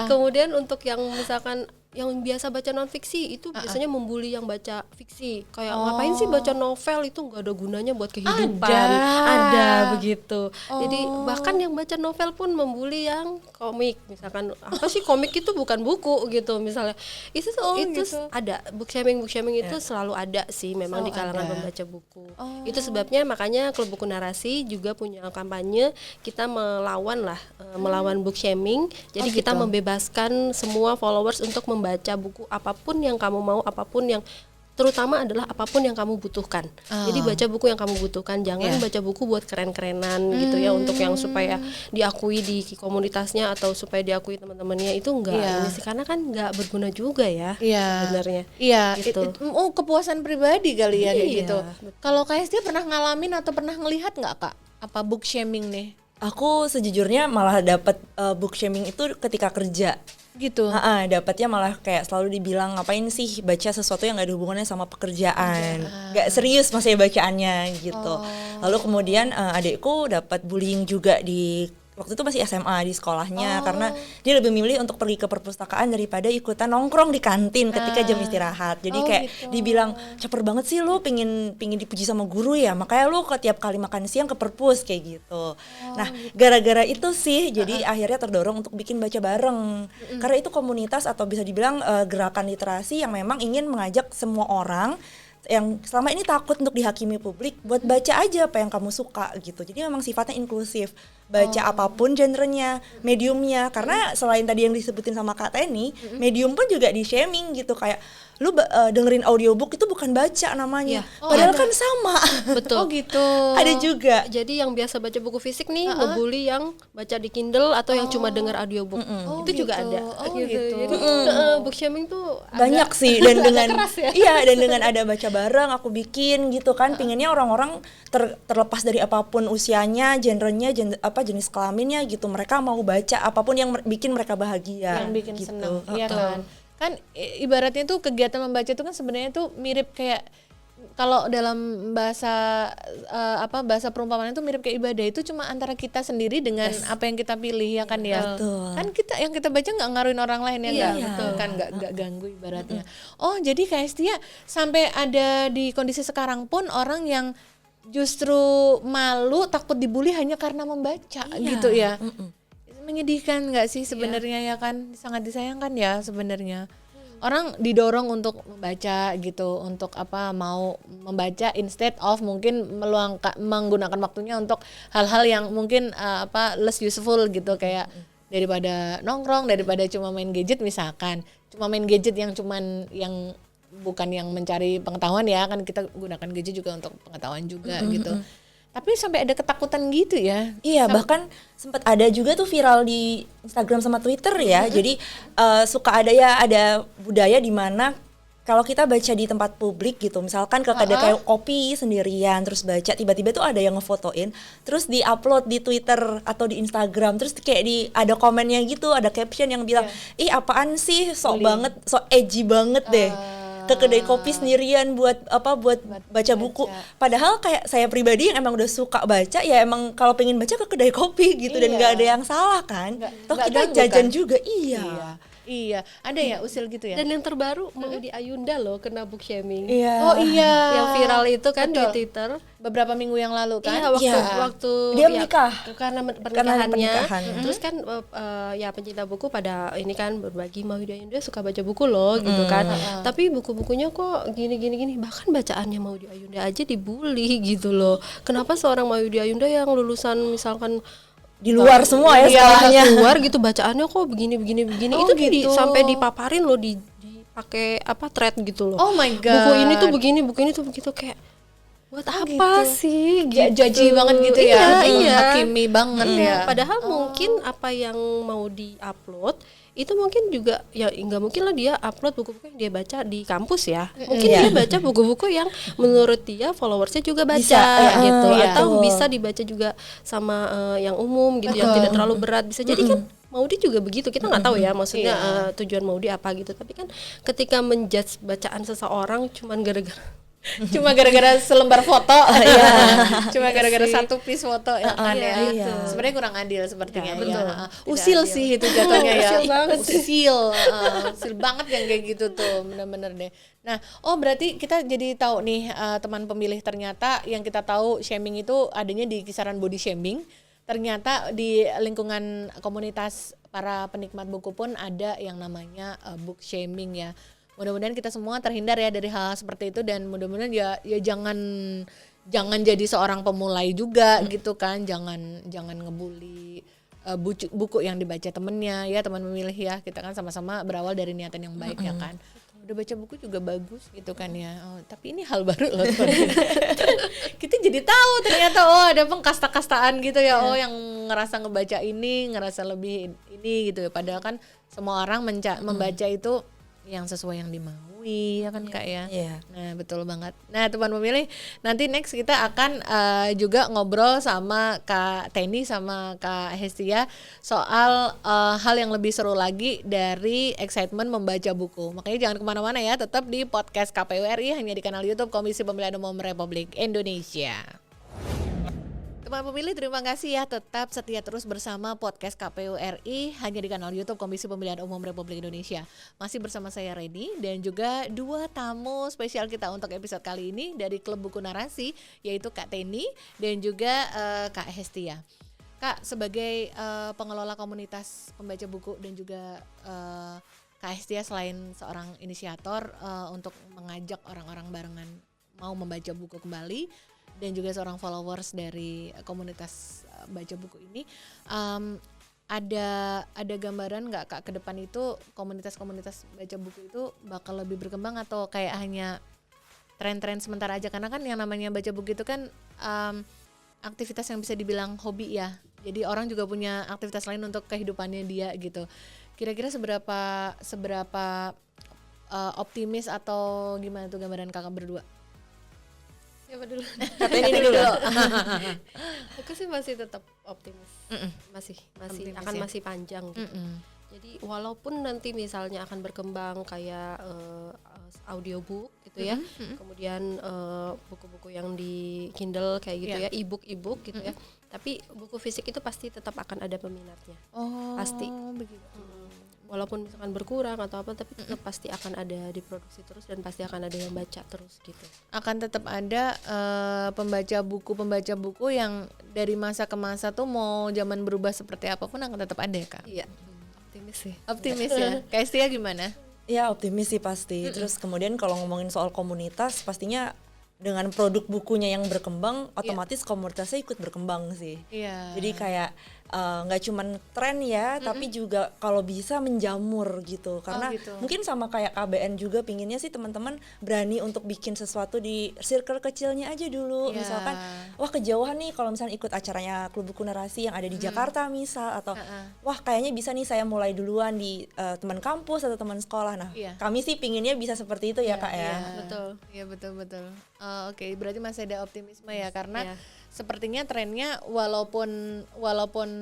Speaker 2: Kemudian untuk yang misalkan yang biasa baca non fiksi itu biasanya membuli yang baca fiksi, kayak ngapain sih baca novel, itu nggak ada gunanya buat kehidupan. Ada begitu. Jadi bahkan yang baca novel pun membuli yang komik, misalkan apa sih komik itu bukan buku gitu misalnya. Itu gitu. Ada book shaming itu selalu ada sih memang di kalangan pembaca buku. Itu sebabnya makanya Klub Buku Narasi juga punya kampanye kita melawan book shaming. Jadi kita membebaskan semua followers untuk membaca buku apapun yang kamu mau, terutama adalah apapun yang kamu butuhkan. Jadi baca buku yang kamu butuhkan, jangan baca buku buat keren-kerenan gitu ya, untuk yang supaya diakui di komunitasnya atau supaya diakui teman-temannya, itu enggak ini sih, karena kan enggak berguna juga ya sebenarnya.
Speaker 1: Iya,
Speaker 2: gitu.
Speaker 1: Kepuasan pribadi kali ya kayak gitu. Kalau kayak dia pernah ngalamin atau pernah ngelihat nggak Kak? apa book shaming nih?
Speaker 3: Aku sejujurnya malah dapat book shaming itu ketika kerja.
Speaker 1: Gitu.
Speaker 3: Dapatnya malah kayak selalu dibilang ngapain sih baca sesuatu yang gak ada hubungannya sama pekerjaan, gak serius maksudnya bacaannya gitu. Lalu kemudian adikku dapat bullying juga di waktu itu masih SMA di sekolahnya karena dia lebih memilih untuk pergi ke perpustakaan daripada ikutan nongkrong di kantin ketika jam istirahat. Jadi kayak dibilang caper banget sih lu pingin dipuji sama guru ya, makanya lu tiap kali makan siang ke perpus kayak gitu. Nah gara-gara itu sih jadi akhirnya terdorong untuk bikin baca bareng karena itu komunitas atau bisa dibilang gerakan literasi yang memang ingin mengajak semua orang yang selama ini takut untuk dihakimi publik buat baca aja apa yang kamu suka gitu. Jadi memang sifatnya inklusif, baca apapun genrenya, mediumnya, karena selain tadi yang disebutin sama Kak Teni, medium pun juga di shaming gitu, kayak lu dengerin audiobook itu bukan baca namanya, padahal kan sama.
Speaker 2: Betul.
Speaker 1: Oh gitu.
Speaker 3: Ada juga.
Speaker 2: Jadi yang biasa baca buku fisik nih ngebully yang baca di Kindle atau yang cuma dengar audiobook. Itu juga ada.
Speaker 1: Oh gitu.
Speaker 2: Jadi book shaming tuh
Speaker 3: Banyak sih dan dengan
Speaker 2: keras ya.
Speaker 3: iya dan dengan ada baca bareng aku bikin gitu kan, pinginnya orang-orang terlepas dari apapun usianya, genrenya, jenis kelaminnya gitu, mereka mau baca apapun yang bikin mereka bahagia,
Speaker 1: yang bikin
Speaker 3: gitu.
Speaker 1: senang, iya kan ibaratnya tuh kegiatan membaca itu kan sebenarnya tuh mirip kayak kalau dalam bahasa bahasa perumpamaan itu mirip kayak ibadah, itu cuma antara kita sendiri dengan apa yang kita pilih ya kan ya.
Speaker 3: Betul.
Speaker 1: Kan kita yang kita baca nggak ngaruhin orang lain ya nggak, betul kan, nggak ganggu ibaratnya. Oh jadi Kak Hestia sampai ada di kondisi sekarang pun orang yang justru malu takut dibully hanya karena membaca gitu ya. Menyedihkan nggak sih sebenarnya ya kan, sangat disayangkan ya sebenarnya. Orang didorong untuk membaca gitu, untuk mau membaca instead of mungkin menggunakan waktunya untuk hal-hal yang mungkin less useful gitu, kayak daripada nongkrong, daripada cuma main gadget misalkan, cuma main gadget yang bukan yang mencari pengetahuan ya kan, kita gunakan gadget juga untuk pengetahuan juga gitu. Tapi sampai ada ketakutan gitu ya.
Speaker 3: Iya, bahkan sempat ada juga tuh viral di Instagram sama Twitter ya. Jadi suka ada budaya di mana kalau kita baca di tempat publik gitu, misalkan ke kedai kayak kopi sendirian terus baca, tiba-tiba tuh ada yang ngefotoin terus di-upload di Twitter atau di Instagram, terus kayak ada komennya gitu, ada caption yang bilang, "Ih, apaan sih, sok banget, sok edgy banget deh." Ke kedai kopi sendirian buat baca buku. Padahal kayak saya pribadi yang emang udah suka baca ya emang kalau pengen baca ke kedai kopi gitu, dan nggak ada yang salah kan. Toh kita jajan kan juga.
Speaker 1: Iya, ada ya usil gitu ya.
Speaker 2: Dan yang terbaru Maudy Ayunda loh kena book shaming.
Speaker 3: Iya.
Speaker 1: Oh iya.
Speaker 2: Yang viral itu kan di Twitter
Speaker 1: beberapa minggu yang lalu kan.
Speaker 2: Iya, waktu
Speaker 3: dia menikah
Speaker 2: karena pernikahannya. Terus kan pencinta buku pada ini kan berbagi, Maudy Ayunda suka baca buku loh gitu kan. Tapi buku-bukunya kok gini, bahkan bacaannya Maudy Ayunda aja dibully gitu loh. Kenapa seorang Maudy Ayunda yang lulusan misalkan
Speaker 3: di luar semua ya sekolahnya,
Speaker 2: luar gitu, bacaannya kok begini itu gitu. Sampai dipaparin loh, dipakai thread gitu loh.
Speaker 1: Oh my god,
Speaker 2: buku ini tuh begini, buku ini tuh begitu, kayak buat apa sih gitu.
Speaker 1: Judgy banget gitu ya.
Speaker 2: Iya.
Speaker 1: Hakimi banget ya.
Speaker 2: Padahal mungkin apa yang mau di-upload itu mungkin juga ya nggak mungkin lah dia upload buku-buku yang dia baca di kampus ya. Mungkin dia baca buku-buku yang menurut dia followersnya juga baca gitu, atau bisa dibaca juga sama yang umum gitu, yang tidak terlalu berat, bisa jadi kan. Maudy juga begitu, kita nggak tahu ya maksudnya tujuan Maudy apa gitu, tapi kan ketika menjudge bacaan seseorang cuman gara-gara
Speaker 1: selembar foto, cuma gara-gara satu piece foto ya kan ya. Sebenarnya kurang adil sepertinya. Usil sih itu jatuhnya ya. Usil banget yang kayak gitu tuh, bener-bener deh. Nah, berarti kita jadi tahu nih teman pemilih, ternyata yang kita tahu shaming itu adanya di kisaran body shaming. Ternyata di lingkungan komunitas para penikmat buku pun ada yang namanya book shaming ya. Mudah-mudahan kita semua terhindar ya dari hal seperti itu, dan mudah-mudahan ya jangan jadi seorang pemulai juga gitu kan, jangan ngebully buku yang dibaca temennya ya, teman memilih ya, kita kan sama-sama berawal dari niatan yang baik ya kan. Udah baca buku juga bagus gitu kan ya. Tapi ini hal baru loh kita jadi tahu ternyata ada pengkasta-kastaan gitu ya. Yang ngerasa ngebaca ini ngerasa lebih ini gitu ya. Padahal kan semua orang membaca itu yang sesuai yang dimaui ya kan Kak ya.
Speaker 3: Iya.
Speaker 1: Nah betul banget. Nah teman pemilih, nanti next kita akan juga ngobrol sama Kak Teni sama Kak Hestia soal hal yang lebih seru lagi dari excitement membaca buku. Makanya jangan kemana-mana ya, tetap di podcast KPU RI hanya di kanal YouTube Komisi Pemilihan Umum Republik Indonesia. Teman pemilih, terima kasih ya tetap setia terus bersama podcast KPU RI hanya di kanal YouTube Komisi Pemilihan Umum Republik Indonesia. Masih bersama saya Reni dan juga dua tamu spesial kita untuk episode kali ini dari Klub Buku Narasi, yaitu Kak Teni dan juga Kak Hestia. Kak, sebagai pengelola komunitas pembaca buku dan juga Kak Hestia selain seorang inisiator untuk mengajak orang-orang barengan mau membaca buku kembali, dan juga seorang followers dari komunitas baca buku ini, ada gambaran nggak Kak ke depan itu komunitas-komunitas baca buku itu bakal lebih berkembang atau kayak hanya tren-tren sementara aja? Karena kan yang namanya baca buku itu kan aktivitas yang bisa dibilang hobi ya, jadi orang juga punya aktivitas lain untuk kehidupannya dia gitu. Kira-kira seberapa optimis atau gimana tuh gambaran Kakak berdua?
Speaker 2: Siapa dulu?
Speaker 3: Kata ini dulu.
Speaker 2: Aku sih masih tetap optimis. Masih
Speaker 1: Optimis
Speaker 2: akan
Speaker 1: ya?
Speaker 2: masih panjang gitu. Jadi walaupun nanti misalnya akan berkembang kayak audiobook gitu ya. Kemudian buku-buku yang di Kindle kayak gitu ya, e-book gitu ya. Tapi buku fisik itu pasti tetap akan ada peminatnya.
Speaker 1: Oh,
Speaker 2: pasti.
Speaker 1: Begitu.
Speaker 2: Walaupun misalkan berkurang atau apa, tapi tetap pasti akan ada diproduksi terus dan pasti akan ada yang baca terus gitu.
Speaker 1: Akan tetap ada pembaca buku yang dari masa ke masa tuh mau zaman berubah seperti apapun akan tetap ada ya Kak?
Speaker 2: Iya, optimis sih.
Speaker 1: Optimis ya. Kak Hestia gimana?
Speaker 3: Ya optimis sih pasti. Terus kemudian kalau ngomongin soal komunitas, pastinya dengan produk bukunya yang berkembang, otomatis komunitasnya ikut berkembang sih.
Speaker 1: Iya.
Speaker 3: Jadi kayak nggak cuman tren ya, tapi juga kalau bisa menjamur gitu. Karena
Speaker 1: gitu.
Speaker 3: mungkin sama kayak KBN juga pinginnya sih teman-teman berani untuk bikin sesuatu di circle kecilnya aja dulu.
Speaker 1: Iya.
Speaker 3: Misalkan, wah kejauhan nih kalau misalnya ikut acaranya Klub Buku Narasi yang ada di Jakarta misal, atau wah kayaknya bisa nih saya mulai duluan di teman kampus atau teman sekolah. Nah, kami sih pinginnya bisa seperti itu ya Kak ya.
Speaker 2: Betul.
Speaker 1: Iya betul. Oke, berarti masih ada optimisme ya karena
Speaker 2: Iya.
Speaker 1: sepertinya trennya walaupun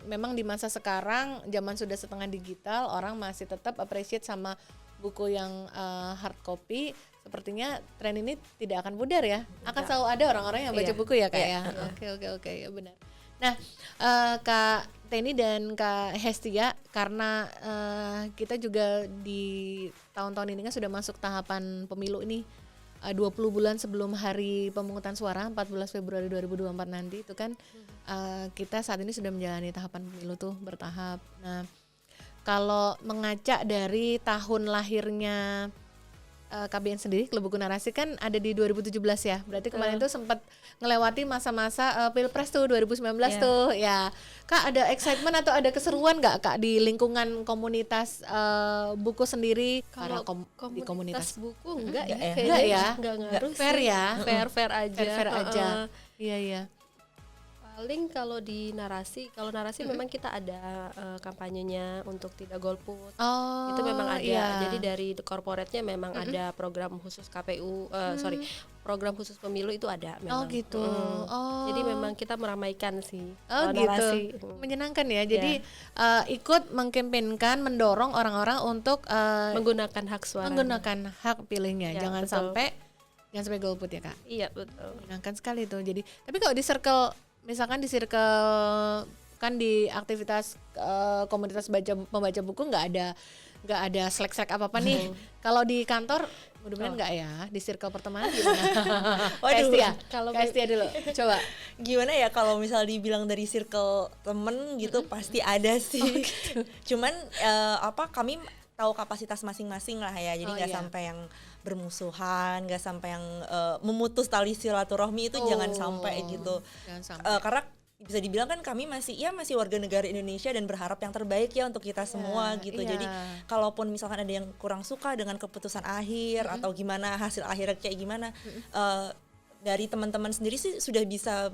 Speaker 1: memang di masa sekarang zaman sudah setengah digital, orang masih tetap appreciate sama buku yang hard copy. Sepertinya tren ini tidak akan pudar ya. Akan selalu ada orang-orang yang baca buku ya Kak ya. Oke ya benar. Nah, Kak Teni dan Kak Hestia, karena kita juga di tahun-tahun ini kan sudah masuk tahapan pemilu ini. 20 bulan sebelum hari pemungutan suara 14 Februari 2024 nanti itu kan kita saat ini sudah menjalani tahapan pemilu tuh bertahap. Nah, kalau mengaca dari tahun lahirnya KBN sendiri, Klub Buku Narasi kan ada di 2017 ya. Berarti kemarin tuh sempat ngelewati masa-masa Pilpres tuh 2019 tuh ya. Kak, ada excitement atau ada keseruan nggak Kak di lingkungan komunitas buku sendiri?
Speaker 2: Kalau
Speaker 1: Di komunitas
Speaker 2: buku enggak ya?
Speaker 1: Enggak ya?
Speaker 2: Enggak ngaruh
Speaker 1: Fair
Speaker 2: sih.
Speaker 1: ya?
Speaker 2: Fair aja.
Speaker 1: Fair aja. Iya.
Speaker 2: Paling kalau di narasi, memang kita ada kampanyenya untuk tidak golput.
Speaker 1: Oh,
Speaker 2: Itu memang ada.
Speaker 1: iya.
Speaker 2: Jadi dari corporate-nya memang ada program khusus KPU, program khusus pemilu itu ada memang.
Speaker 1: Oh gitu.
Speaker 2: Jadi memang kita meramaikan sih.
Speaker 1: Oh gitu.
Speaker 2: Narasi.
Speaker 1: Menyenangkan ya. Jadi ikut mengkampanyekan, mendorong orang-orang untuk
Speaker 2: Menggunakan hak suara.
Speaker 1: menggunakan hak pilihnya.
Speaker 2: Ya,
Speaker 1: Jangan
Speaker 2: betul.
Speaker 1: sampai golput ya Kak.
Speaker 2: Iya, betul.
Speaker 1: Menyenangkan sekali tuh. Jadi, tapi kalau di circle, misalkan di circle kan di aktivitas komunitas pembaca buku nggak ada slack apa nih. Kalau di kantor mudah-mudahan nggak ya, di circle pertemanan gimana?
Speaker 3: Waduh,
Speaker 2: kalau
Speaker 1: Kak Hestia dulu, coba.
Speaker 3: gimana ya kalau misal dibilang dari circle temen gitu pasti ada sih. Cuman kami tahu kapasitas masing-masing lah ya, jadi nggak sampai yang bermusuhan, nggak sampai yang memutus tali silaturahmi itu jangan sampai gitu.
Speaker 1: Jangan sampai.
Speaker 3: Karena bisa dibilang kan kami masih warga negara Indonesia dan berharap yang terbaik ya untuk kita semua gitu.
Speaker 1: Iya.
Speaker 3: Jadi kalaupun misalkan ada yang kurang suka dengan keputusan akhir atau gimana hasil akhirnya kayak gimana, dari teman-teman sendiri sih sudah bisa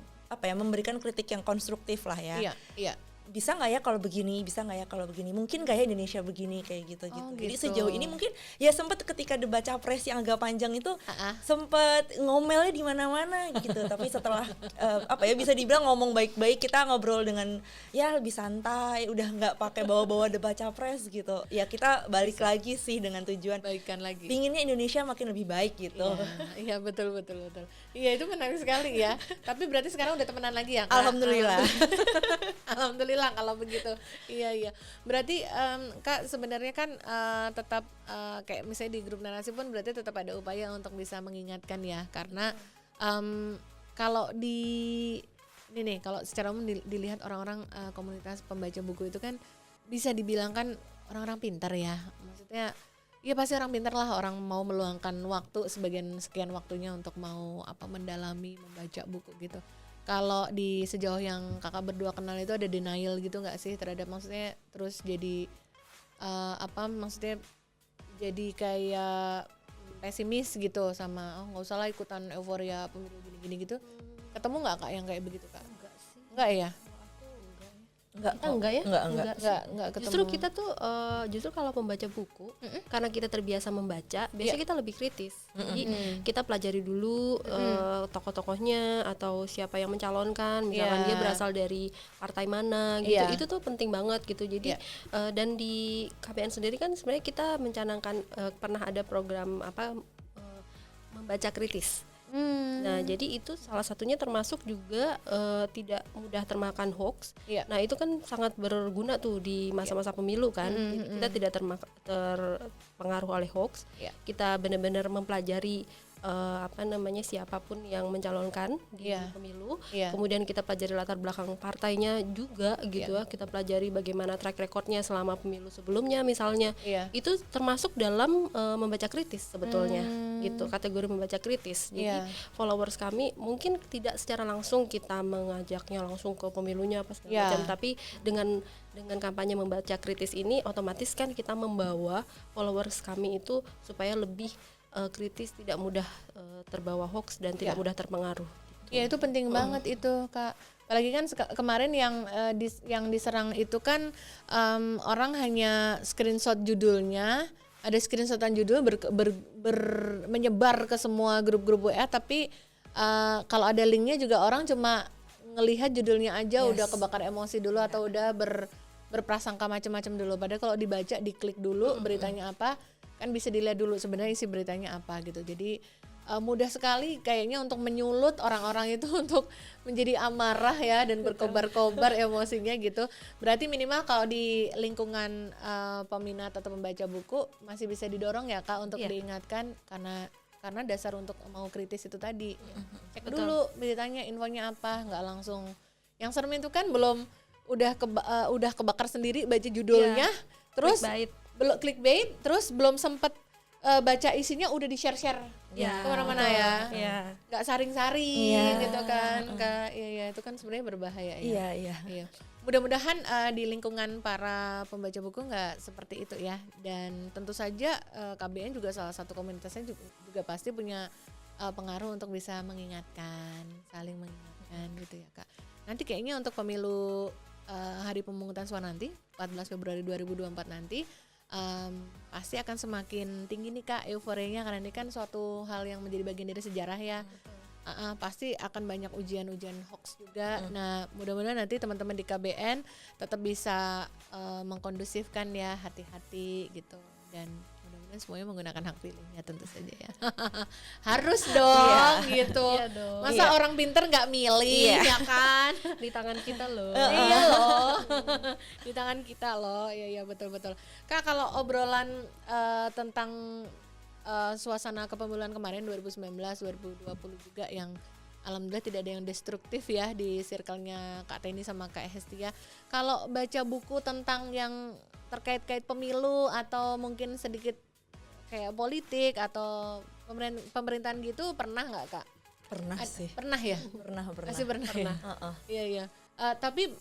Speaker 3: memberikan kritik yang konstruktif lah ya.
Speaker 1: Iya.
Speaker 3: bisa nggak ya kalau begini, bisa nggak ya kalau begini, mungkin nggak ya Indonesia begini kayak gitu. Jadi
Speaker 1: gitu.
Speaker 3: sejauh ini mungkin ya sempat ketika debat capres yang agak panjang itu
Speaker 1: Ah.
Speaker 3: sempat ngomelnya di mana-mana gitu. Tapi setelah bisa dibilang ngomong baik-baik, kita ngobrol dengan ya lebih santai, udah nggak pakai bawa-bawa debat capres gitu. Ya kita balik lagi sih dengan tujuan
Speaker 1: Baikan lagi.
Speaker 3: pinginnya Indonesia makin lebih baik gitu.
Speaker 1: Iya betul. Iya itu menarik sekali ya. Tapi berarti sekarang udah temenan lagi ya Kak?
Speaker 3: Alhamdulillah.
Speaker 1: Alhamdulillah kalau begitu. Iya. Berarti Kak sebenarnya kan tetap kayak misalnya di grup narasi pun berarti tetap ada upaya untuk bisa mengingatkan ya. Karena kalau kalau secara umum dilihat orang-orang komunitas pembaca buku itu kan bisa dibilang kan orang-orang pintar ya. Maksudnya ya pasti orang pintar lah, orang mau meluangkan waktu sekian waktunya untuk mau mendalami membaca buku gitu. Kalau di sejauh yang kakak berdua kenal itu ada denial gitu nggak sih terhadap, maksudnya terus jadi maksudnya jadi kayak pesimis gitu sama nggak usah lah ikutan euforia pemilu gini-gini gitu. Ketemu nggak Kak yang kayak begitu Kak?
Speaker 2: Enggak sih.
Speaker 1: Enggak ya?
Speaker 2: Enggak ya?
Speaker 1: Enggak ketemu.
Speaker 2: Justru kita tuh justru kalau membaca buku karena kita terbiasa membaca, biasanya kita lebih kritis. Jadi kita pelajari dulu tokoh-tokohnya atau siapa yang mencalonkan, misalkan dia berasal dari partai mana gitu. Itu tuh penting banget gitu. Jadi dan di KPN sendiri kan sebenarnya kita mencanangkan pernah ada program membaca kritis. Nah jadi itu salah satunya termasuk juga tidak mudah termakan hoax. Nah itu kan sangat berguna tuh di masa-masa pemilu kan. Jadi kita tidak terpengaruh oleh hoax. Kita benar-benar mempelajari siapapun yang mencalonkan di pemilu. Kemudian kita pelajari latar belakang partainya juga gitu ya. Kita pelajari bagaimana track recordnya selama pemilu sebelumnya misalnya. Itu termasuk dalam membaca kritis sebetulnya gitu, kategori membaca kritis. Jadi followers kami mungkin tidak secara langsung kita mengajaknya langsung ke pemilunya apa segala macam, tapi dengan kampanye membaca kritis ini otomatis kan kita membawa followers kami itu supaya lebih kritis, tidak mudah terbawa hoax dan tidak mudah terpengaruh.
Speaker 1: Ya itu penting banget itu Kak. Apalagi kan kemarin yang diserang itu kan orang hanya screenshot judulnya, ada screenshotan judul menyebar ke semua grup-grup WA, tapi kalau ada linknya juga orang cuma ngelihat judulnya aja udah kebakar emosi dulu atau udah berprasangka macam-macam dulu. Padahal kalau dibaca, diklik dulu beritanya apa, kan bisa dilihat dulu sebenarnya isi beritanya apa gitu. Jadi mudah sekali kayaknya untuk menyulut orang-orang itu untuk menjadi amarah ya dan berkobar-kobar emosinya gitu. Berarti minimal kalau di lingkungan peminat atau pembaca buku masih bisa didorong ya Kak untuk diingatkan, karena dasar untuk mau kritis itu tadi. Cek dulu beritanya, infonya apa, nggak langsung. Yang serem itu kan belum udah kebakar sendiri baca judulnya, terus clickbait, terus belum sempet baca isinya udah di-share kemana-mana ya, nggak saring-saring gitu kan, Kak. Iya itu kan sebenarnya berbahaya ya. Iya. Mudah-mudahan di lingkungan para pembaca buku nggak seperti itu ya, dan tentu saja KBN juga salah satu komunitasnya juga pasti punya pengaruh untuk bisa mengingatkan, saling mengingatkan gitu ya Kak. Nanti kayaknya untuk pemilu hari pemungutan suara nanti 14 Februari 2024 nanti pasti akan semakin tinggi nih Kak euforianya, karena ini kan suatu hal yang menjadi bagian dari sejarah ya. Pasti akan banyak ujian-ujian hoax juga. Nah mudah-mudahan nanti teman-teman di KBN tetap bisa mengkondusifkan ya, hati-hati gitu, dan mudah-mudahan semuanya menggunakan hak pilihnya tentu saja ya. Harus dong gitu. Masa orang pinter nggak milih ya kan?
Speaker 2: Di tangan kita loh.
Speaker 1: Iya loh. Di tangan kita loh. Iya betul-betul. Kak, kalau obrolan tentang suasana kepemiluan kemarin 2019 2020 juga yang alhamdulillah tidak ada yang destruktif ya di circle-nya Kak Teni sama Kak Hestia. Kalau baca buku tentang yang terkait-kait pemilu atau mungkin sedikit kayak politik atau pemerintahan gitu, pernah nggak Kak?
Speaker 3: Pernah sih.
Speaker 1: Pernah ya?
Speaker 3: Pernah.
Speaker 1: Masih pernah. Ya? Iya. Tapi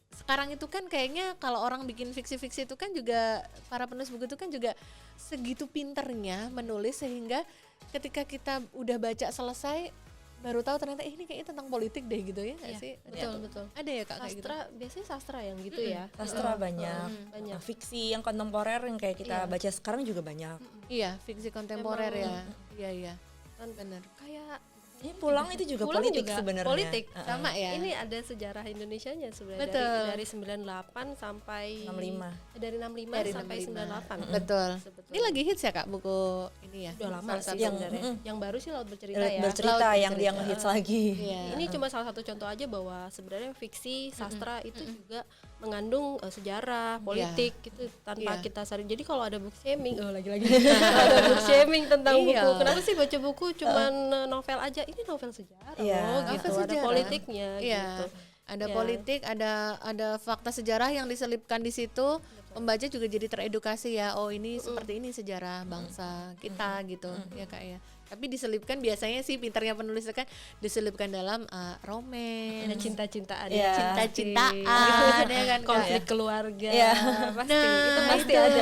Speaker 1: sekarang itu kan kayaknya kalau orang bikin fiksi-fiksi itu kan juga, para penulis buku itu kan juga segitu pinternya menulis sehingga ketika kita udah baca selesai baru tahu ternyata ini kayaknya tentang politik deh gitu ya nggak
Speaker 2: Iya,
Speaker 1: sih?
Speaker 2: betul.
Speaker 1: Ada ya Kak kayak gitu?
Speaker 2: Sastra biasanya sastra yang gitu ya.
Speaker 3: Sastra banyak,
Speaker 2: banyak.
Speaker 3: fiksi yang kontemporer yang kayak kita baca sekarang juga banyak.
Speaker 1: Iya, fiksi kontemporer ya. Iya.
Speaker 2: Kan
Speaker 1: Benar.
Speaker 2: kayak
Speaker 3: Ini pulang itu juga
Speaker 2: Pulang
Speaker 3: politik
Speaker 2: juga
Speaker 3: sebenarnya.
Speaker 2: politik.
Speaker 1: Sama ya.
Speaker 2: Ini ada sejarah Indonesianya sebenarnya
Speaker 1: Betul.
Speaker 2: dari 98 sampai
Speaker 3: 65.
Speaker 2: Dari 65
Speaker 1: Dari
Speaker 2: sampai 98.
Speaker 1: Betul.
Speaker 2: Sebetulnya.
Speaker 1: Ini lagi hits ya Kak buku ini ya.
Speaker 2: Udah lama
Speaker 1: Salah
Speaker 2: sih
Speaker 1: satu
Speaker 2: sebenarnya. Yang baru sih Laut Bercerita ya.
Speaker 3: Bercerita
Speaker 1: Laut
Speaker 3: yang dia
Speaker 1: Bercerita.
Speaker 3: ngehits lagi.
Speaker 1: Iya.
Speaker 2: Ini cuma salah satu contoh aja bahwa sebenarnya fiksi, sastra itu juga mengandung sejarah, politik gitu tanpa
Speaker 1: Iya.
Speaker 2: kita sadar. Jadi kalau ada book shaming, lagi-lagi ada book shaming tentang
Speaker 1: Iya.
Speaker 2: buku. Kenapa sih baca buku cuman novel aja? Ini novel sejarah
Speaker 3: Iya,
Speaker 2: loh,
Speaker 1: novel
Speaker 2: gitu. Ada
Speaker 1: sejarah.
Speaker 2: politiknya
Speaker 1: Iya.
Speaker 2: gitu.
Speaker 1: Ada
Speaker 2: Ya.
Speaker 1: politik, ada fakta sejarah yang diselipkan di situ. Pembaca juga jadi teredukasi ya. Oh, ini seperti ini sejarah bangsa kita gitu, ya Kak ya. Tapi diselipkan biasanya sih pintarnya penulis kan diselipkan dalam romance,
Speaker 2: Ada cinta-cintaan,
Speaker 3: Iya.
Speaker 1: cinta-cintaan, ya kan Kak?
Speaker 2: konflik keluarga,
Speaker 3: Iya.
Speaker 2: pasti itu pasti ada.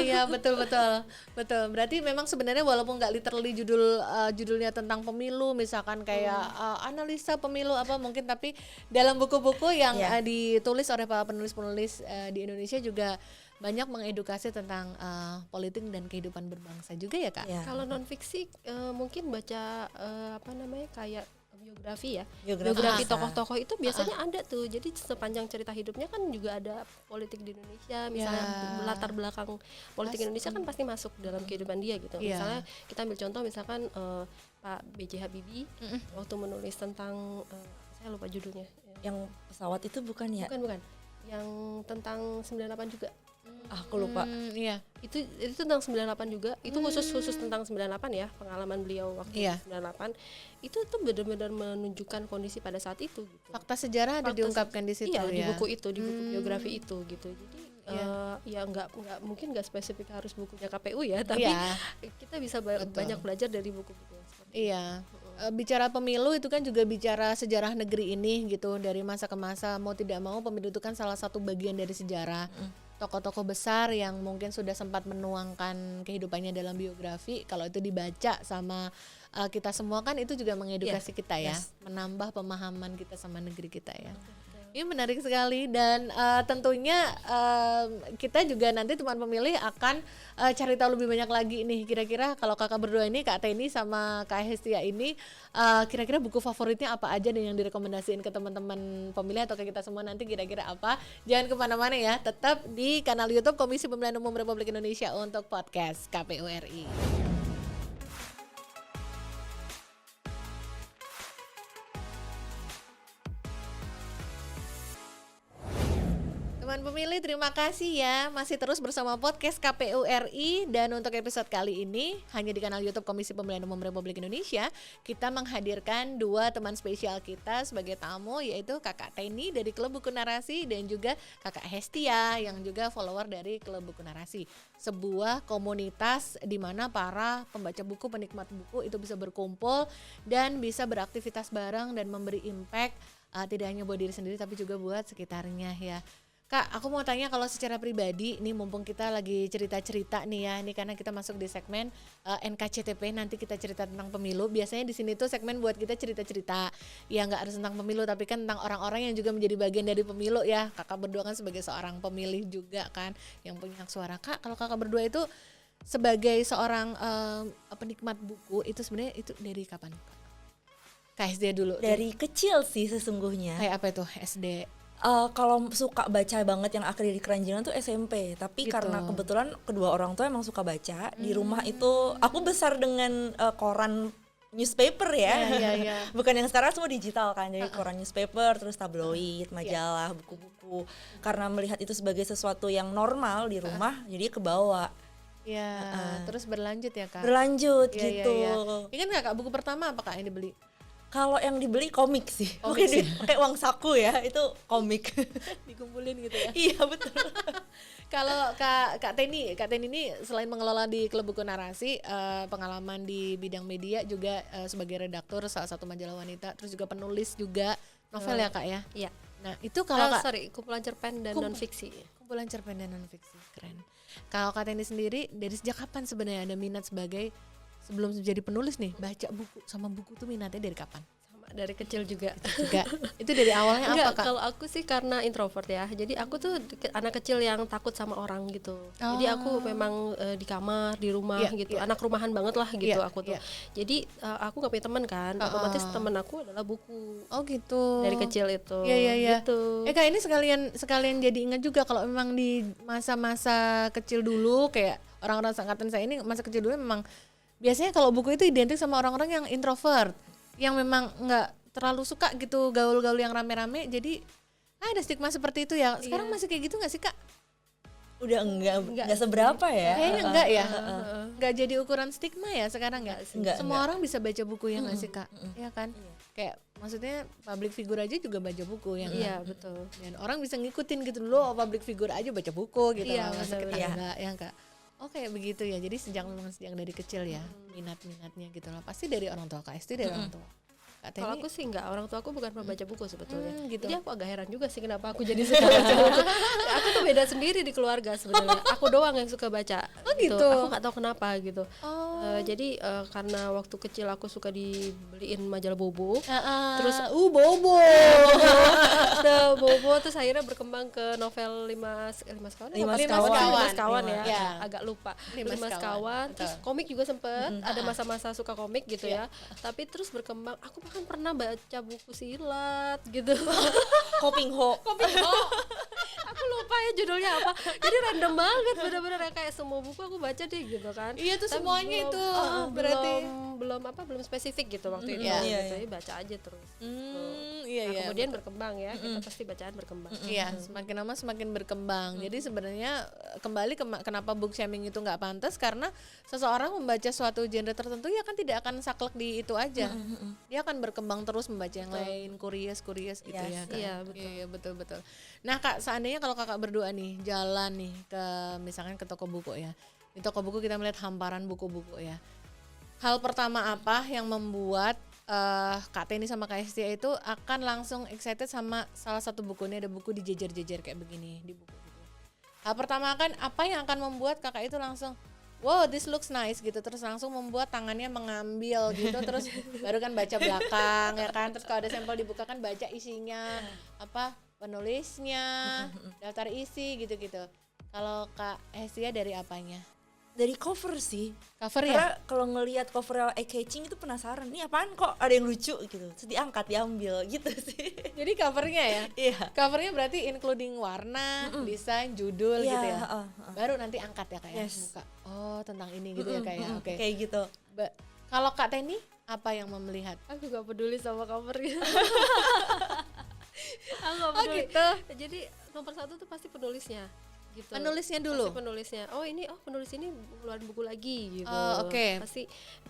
Speaker 1: Iya, betul. Berarti memang sebenarnya walaupun nggak literally judulnya tentang pemilu, misalkan kayak analisa pemilu apa mungkin, tapi dalam buku-buku yang
Speaker 3: Iya.
Speaker 1: ditulis oleh para penulis-penulis di Indonesia juga banyak mengedukasi tentang politik dan kehidupan berbangsa juga ya Kak.
Speaker 3: Iya.
Speaker 2: Kalau non fiksi mungkin baca apa namanya kayak biografi ya.
Speaker 3: Biografi
Speaker 2: Biografi
Speaker 3: bisa.
Speaker 2: tokoh-tokoh itu biasanya ada tuh. Jadi sepanjang cerita hidupnya kan juga ada politik di Indonesia. Misalnya latar belakang politik Indonesia kan pasti masuk dalam kehidupan dia gitu.
Speaker 1: Iya.
Speaker 2: Misalnya kita ambil contoh misalkan Pak B.J. Habibie waktu menulis tentang saya lupa judulnya.
Speaker 3: Yang pesawat itu bukan ya?
Speaker 2: Bukan. Yang tentang 98 juga.
Speaker 3: Aku lupa.
Speaker 1: Iya.
Speaker 2: Itu tentang 98 juga. Itu khusus tentang 98 ya, pengalaman beliau waktu
Speaker 1: Iya.
Speaker 2: 98. Itu tuh benar-benar menunjukkan kondisi pada saat itu gitu.
Speaker 1: Fakta sejarah ada
Speaker 2: Fakta
Speaker 1: diungkapkan di situ
Speaker 2: iya,
Speaker 1: ya.
Speaker 2: di buku itu, di buku biografi itu gitu. Jadi ya nggak mungkin nggak spesifik harus bukunya KPU ya, tapi
Speaker 1: Iya.
Speaker 2: kita bisa banyak belajar dari buku-buku yang seperti itu.
Speaker 1: Iya. Bicara pemilu itu kan juga bicara sejarah negeri ini gitu, dari masa ke masa. Mau tidak mau pemilu itu kan salah satu bagian dari sejarah. Tokoh-tokoh besar yang mungkin sudah sempat menuangkan kehidupannya dalam biografi, kalau itu dibaca sama kita semua kan itu juga mengedukasi kita ya, menambah pemahaman kita sama negeri kita ya. Ini menarik sekali dan tentunya kita juga nanti teman pemilih akan cari tahu lebih banyak lagi nih, kira-kira kalau kakak berdua ini, Kak Teni sama Kak Hestia ini kira-kira buku favoritnya apa aja nih yang direkomendasiin ke teman-teman pemilih atau ke kita semua nanti kira-kira apa. Jangan kemana-mana ya, tetap di kanal YouTube Komisi Pemilihan Umum Republik Indonesia untuk podcast KPU RI. Teman pemilih, terima kasih ya masih terus bersama podcast KPU RI, dan untuk episode kali ini hanya di kanal YouTube Komisi Pemilihan Umum Republik Indonesia kita menghadirkan dua teman spesial kita sebagai tamu, yaitu Kakak Teni dari Klub Buku Narasi dan juga Kakak Hestia yang juga follower dari Klub Buku Narasi, sebuah komunitas di mana para pembaca buku, penikmat buku itu bisa berkumpul dan bisa beraktivitas bareng dan memberi impact tidak hanya buat diri sendiri tapi juga buat sekitarnya ya. Kak, aku mau tanya kalau secara pribadi, nih mumpung kita lagi cerita-cerita nih ya, ini karena kita masuk di segmen NKCTP, nanti kita cerita tentang pemilu. Biasanya di sini tuh segmen buat kita cerita-cerita, ya nggak harus tentang pemilu, tapi kan tentang orang-orang yang juga menjadi bagian dari pemilu ya. Kakak berdua kan sebagai seorang pemilih juga kan, yang punya hak suara. Kak, kalau kakak berdua itu sebagai seorang penikmat buku, itu sebenarnya itu dari kapan? Kak SD dulu.
Speaker 3: Dari kecil sih sesungguhnya.
Speaker 1: Kayak apa itu SD?
Speaker 3: Kalau suka baca banget yang akhirnya di keranjingan tuh SMP, tapi
Speaker 1: Gitu.
Speaker 3: karena kebetulan kedua orang tua emang suka baca. Di rumah itu aku besar dengan koran newspaper ya.
Speaker 1: Iya.
Speaker 3: Bukan yang sekarang semua digital kan, jadi koran newspaper, terus tabloid, majalah, buku-buku. Karena melihat itu sebagai sesuatu yang normal di rumah, jadi kebawa.
Speaker 1: Ya, terus berlanjut ya Kak?
Speaker 3: Berlanjut
Speaker 1: Iya,
Speaker 3: gitu.
Speaker 1: iya. Ingat nggak Kak, buku pertama apa Kak yang dibeli?
Speaker 3: Kalau yang dibeli komik sih,
Speaker 1: Komik
Speaker 3: mungkin
Speaker 1: sih.
Speaker 3: pakai uang saku ya, itu komik.
Speaker 1: Dikumpulin gitu ya?
Speaker 3: Iya betul.
Speaker 1: Kalau Kak Teni ini selain mengelola di Klub Buku Narasi, pengalaman di bidang media juga sebagai redaktur salah satu majalah wanita, terus juga penulis juga novel ya Kak ya?
Speaker 2: Iya.
Speaker 1: Nah itu kalau Kak,
Speaker 2: Kumpulan cerpen dan non fiksi.
Speaker 1: kumpulan cerpen dan non fiksi, keren. Kalau Kak Teni sendiri dari sejak kapan sebenarnya ada minat sebagai sebelum jadi penulis nih, baca buku sama buku tuh minatnya dari kapan?
Speaker 2: Sama dari kecil juga.
Speaker 1: Juga. Itu dari awalnya
Speaker 2: Enggak,
Speaker 1: apa, Kak?
Speaker 2: kalau aku sih karena introvert ya. Jadi aku tuh anak kecil yang takut sama orang gitu. Jadi aku memang di kamar, di rumah gitu. Anak rumahan banget lah gitu aku tuh. Jadi aku gak punya teman kan. Otomatis teman aku adalah buku.
Speaker 1: Oh gitu.
Speaker 2: Dari kecil itu.
Speaker 1: Iya.
Speaker 2: Gitu.
Speaker 1: Kak, ini sekalian jadi ingat juga kalau memang di masa-masa kecil dulu kayak orang-orang seangkatan saya ini masa kecil dulu memang biasanya kalau buku itu identik sama orang-orang yang introvert, yang memang nggak terlalu suka gitu gaul-gaul yang rame-rame. Jadi ada stigma seperti itu ya. Sekarang masih kayak gitu nggak sih, Kak?
Speaker 3: Udah enggak seberapa ya.
Speaker 1: Kayaknya enggak ya. Enggak jadi ukuran stigma ya sekarang ya.
Speaker 3: Enggak,
Speaker 1: Semua orang bisa baca buku ya nggak sih, Kak? Iya kan? Kayak maksudnya public figure aja juga baca buku yang
Speaker 2: Iya, betul.
Speaker 1: dan orang bisa ngikutin gitu loh, public figure aja baca buku gitu
Speaker 2: Iya,
Speaker 1: loh, masa kita
Speaker 2: benar.
Speaker 1: enggak ya, Kak. Oh kayak begitu ya. Jadi sejak dari kecil ya minat-minatnya gitu loh. Pasti dari orang tua, Kak Esti dari orang tua. Kak
Speaker 2: Kalau
Speaker 1: Teni,
Speaker 2: aku sih enggak, orang tua aku bukan pembaca buku sebetulnya.
Speaker 1: gitu.
Speaker 2: Jadi aku agak heran juga sih kenapa aku jadi suka baca buku. Aku tuh beda sendiri di keluarga sebenarnya. Aku doang yang suka baca.
Speaker 1: gitu.
Speaker 2: Aku nggak tahu kenapa gitu.
Speaker 1: Oh.
Speaker 2: Jadi karena waktu kecil aku suka dibeliin majalah Bobo.
Speaker 1: Terus Bobo.
Speaker 2: Nah, Bobo terus akhirnya berkembang ke novel lima sekawan.
Speaker 3: Lima
Speaker 2: Sekawan ya.
Speaker 1: Ya.
Speaker 2: Agak lupa.
Speaker 1: Lima
Speaker 2: Lima
Speaker 1: Sekawan,
Speaker 2: Sekawan. Terus
Speaker 1: betul.
Speaker 2: komik juga sempet. Ada masa-masa suka komik gitu ya. Tapi terus berkembang. Aku bahkan pernah baca buku silat gitu.
Speaker 3: Koping Ho.
Speaker 2: Aku lupa ya judulnya apa. Jadi random banget bener-bener kayak semua buku aku baca deh gitu kan.
Speaker 1: Iya tuh
Speaker 2: Tapi
Speaker 1: semuanya
Speaker 2: belum-
Speaker 1: itu
Speaker 2: berarti
Speaker 1: berarti
Speaker 2: belum spesifik gitu waktu itu.
Speaker 1: Iya.
Speaker 2: Gitu. Jadi baca aja terus.
Speaker 1: iya
Speaker 2: Nah,
Speaker 1: iya.
Speaker 2: kemudian berkembang ya. Kita pasti bacaan berkembang.
Speaker 1: Iya, semakin lama semakin berkembang. Jadi sebenarnya kembali kenapa book shaming itu nggak pantas karena seseorang membaca suatu genre tertentu ya kan tidak akan saklek di itu aja. Dia akan berkembang terus membaca yang lain, curious gitu ya, Kak.
Speaker 2: Iya, betul.
Speaker 1: Iya, betul. Nah, Kak, seandainya kalau Kakak berdua nih jalan nih ke misalkan ke toko buku ya. Di toko buku kita melihat hamparan buku-buku ya. Hal pertama apa yang membuat Kak Teni sama Kak Estia itu akan langsung excited sama salah satu buku? Ini ada buku dijejer-jejer kayak begini di buku gitu. Hal pertama kan apa yang akan membuat kakak itu langsung wow this looks nice gitu, terus langsung membuat tangannya mengambil gitu, terus baru kan baca belakang ya kan, terus kalau ada sampel dibuka kan baca isinya apa penulisnya, daftar isi gitu-gitu. Kalau Kak Estia dari apanya?
Speaker 3: Dari cover sih.
Speaker 1: Cover
Speaker 3: Karena
Speaker 1: ya?
Speaker 3: kalau ngelihat cover eye catching itu penasaran, nih apaan kok ada yang lucu gitu. Terus diangkat, diambil gitu sih.
Speaker 1: Jadi covernya ya?
Speaker 3: Iya.
Speaker 1: Covernya berarti including warna, desain, judul
Speaker 3: Iya,
Speaker 1: gitu ya?
Speaker 3: heeh.
Speaker 1: Baru nanti angkat ya kayak
Speaker 3: Yes.
Speaker 1: buka. Oh tentang ini gitu ya kayak oke.
Speaker 3: Kayak gitu.
Speaker 1: Kalau Kak Teni apa yang melihat?
Speaker 2: Aku gak peduli sama covernya. Aku gak
Speaker 1: Oh
Speaker 2: peduli.
Speaker 1: gitu.
Speaker 2: Jadi nomor satu tuh pasti penulisnya gitu.
Speaker 1: Penulisnya dulu.
Speaker 2: Pasti penulisnya. Oh ini penulis ini ngeluarin buku lagi gitu.
Speaker 1: Oh, oke.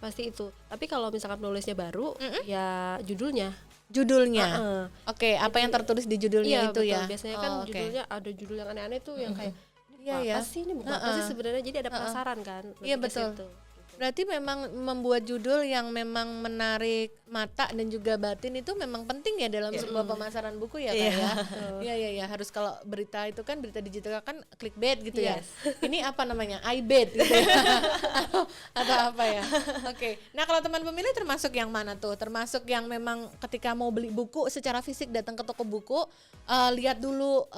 Speaker 2: Pasti itu. Tapi kalau misalkan penulisnya baru ya judulnya.
Speaker 1: Judulnya.
Speaker 2: Heeh.
Speaker 1: Oke, apa yang tertulis di judulnya
Speaker 2: Iya,
Speaker 1: itu
Speaker 2: betul.
Speaker 1: ya?
Speaker 2: Biasanya kan
Speaker 1: oke.
Speaker 2: judulnya ada judul yang aneh-aneh tuh yang kayak
Speaker 1: Iya,
Speaker 2: apa
Speaker 1: ya.
Speaker 2: sih ini buku apa sih sebenarnya, jadi ada penasaran kan.
Speaker 1: Iya,
Speaker 2: lebih ke
Speaker 1: betul.
Speaker 2: situ.
Speaker 1: Berarti memang membuat judul yang memang menarik mata dan juga batin itu memang penting ya dalam sebuah pemasaran buku ya Kak ya. Iya harus, kalau berita itu kan berita digital kan clickbait gitu ya. Ini apa namanya? iBait gitu ya. atau apa ya? Oke. Nah, kalau teman pemilih termasuk yang mana tuh? Termasuk yang memang ketika mau beli buku secara fisik datang ke toko buku, lihat dulu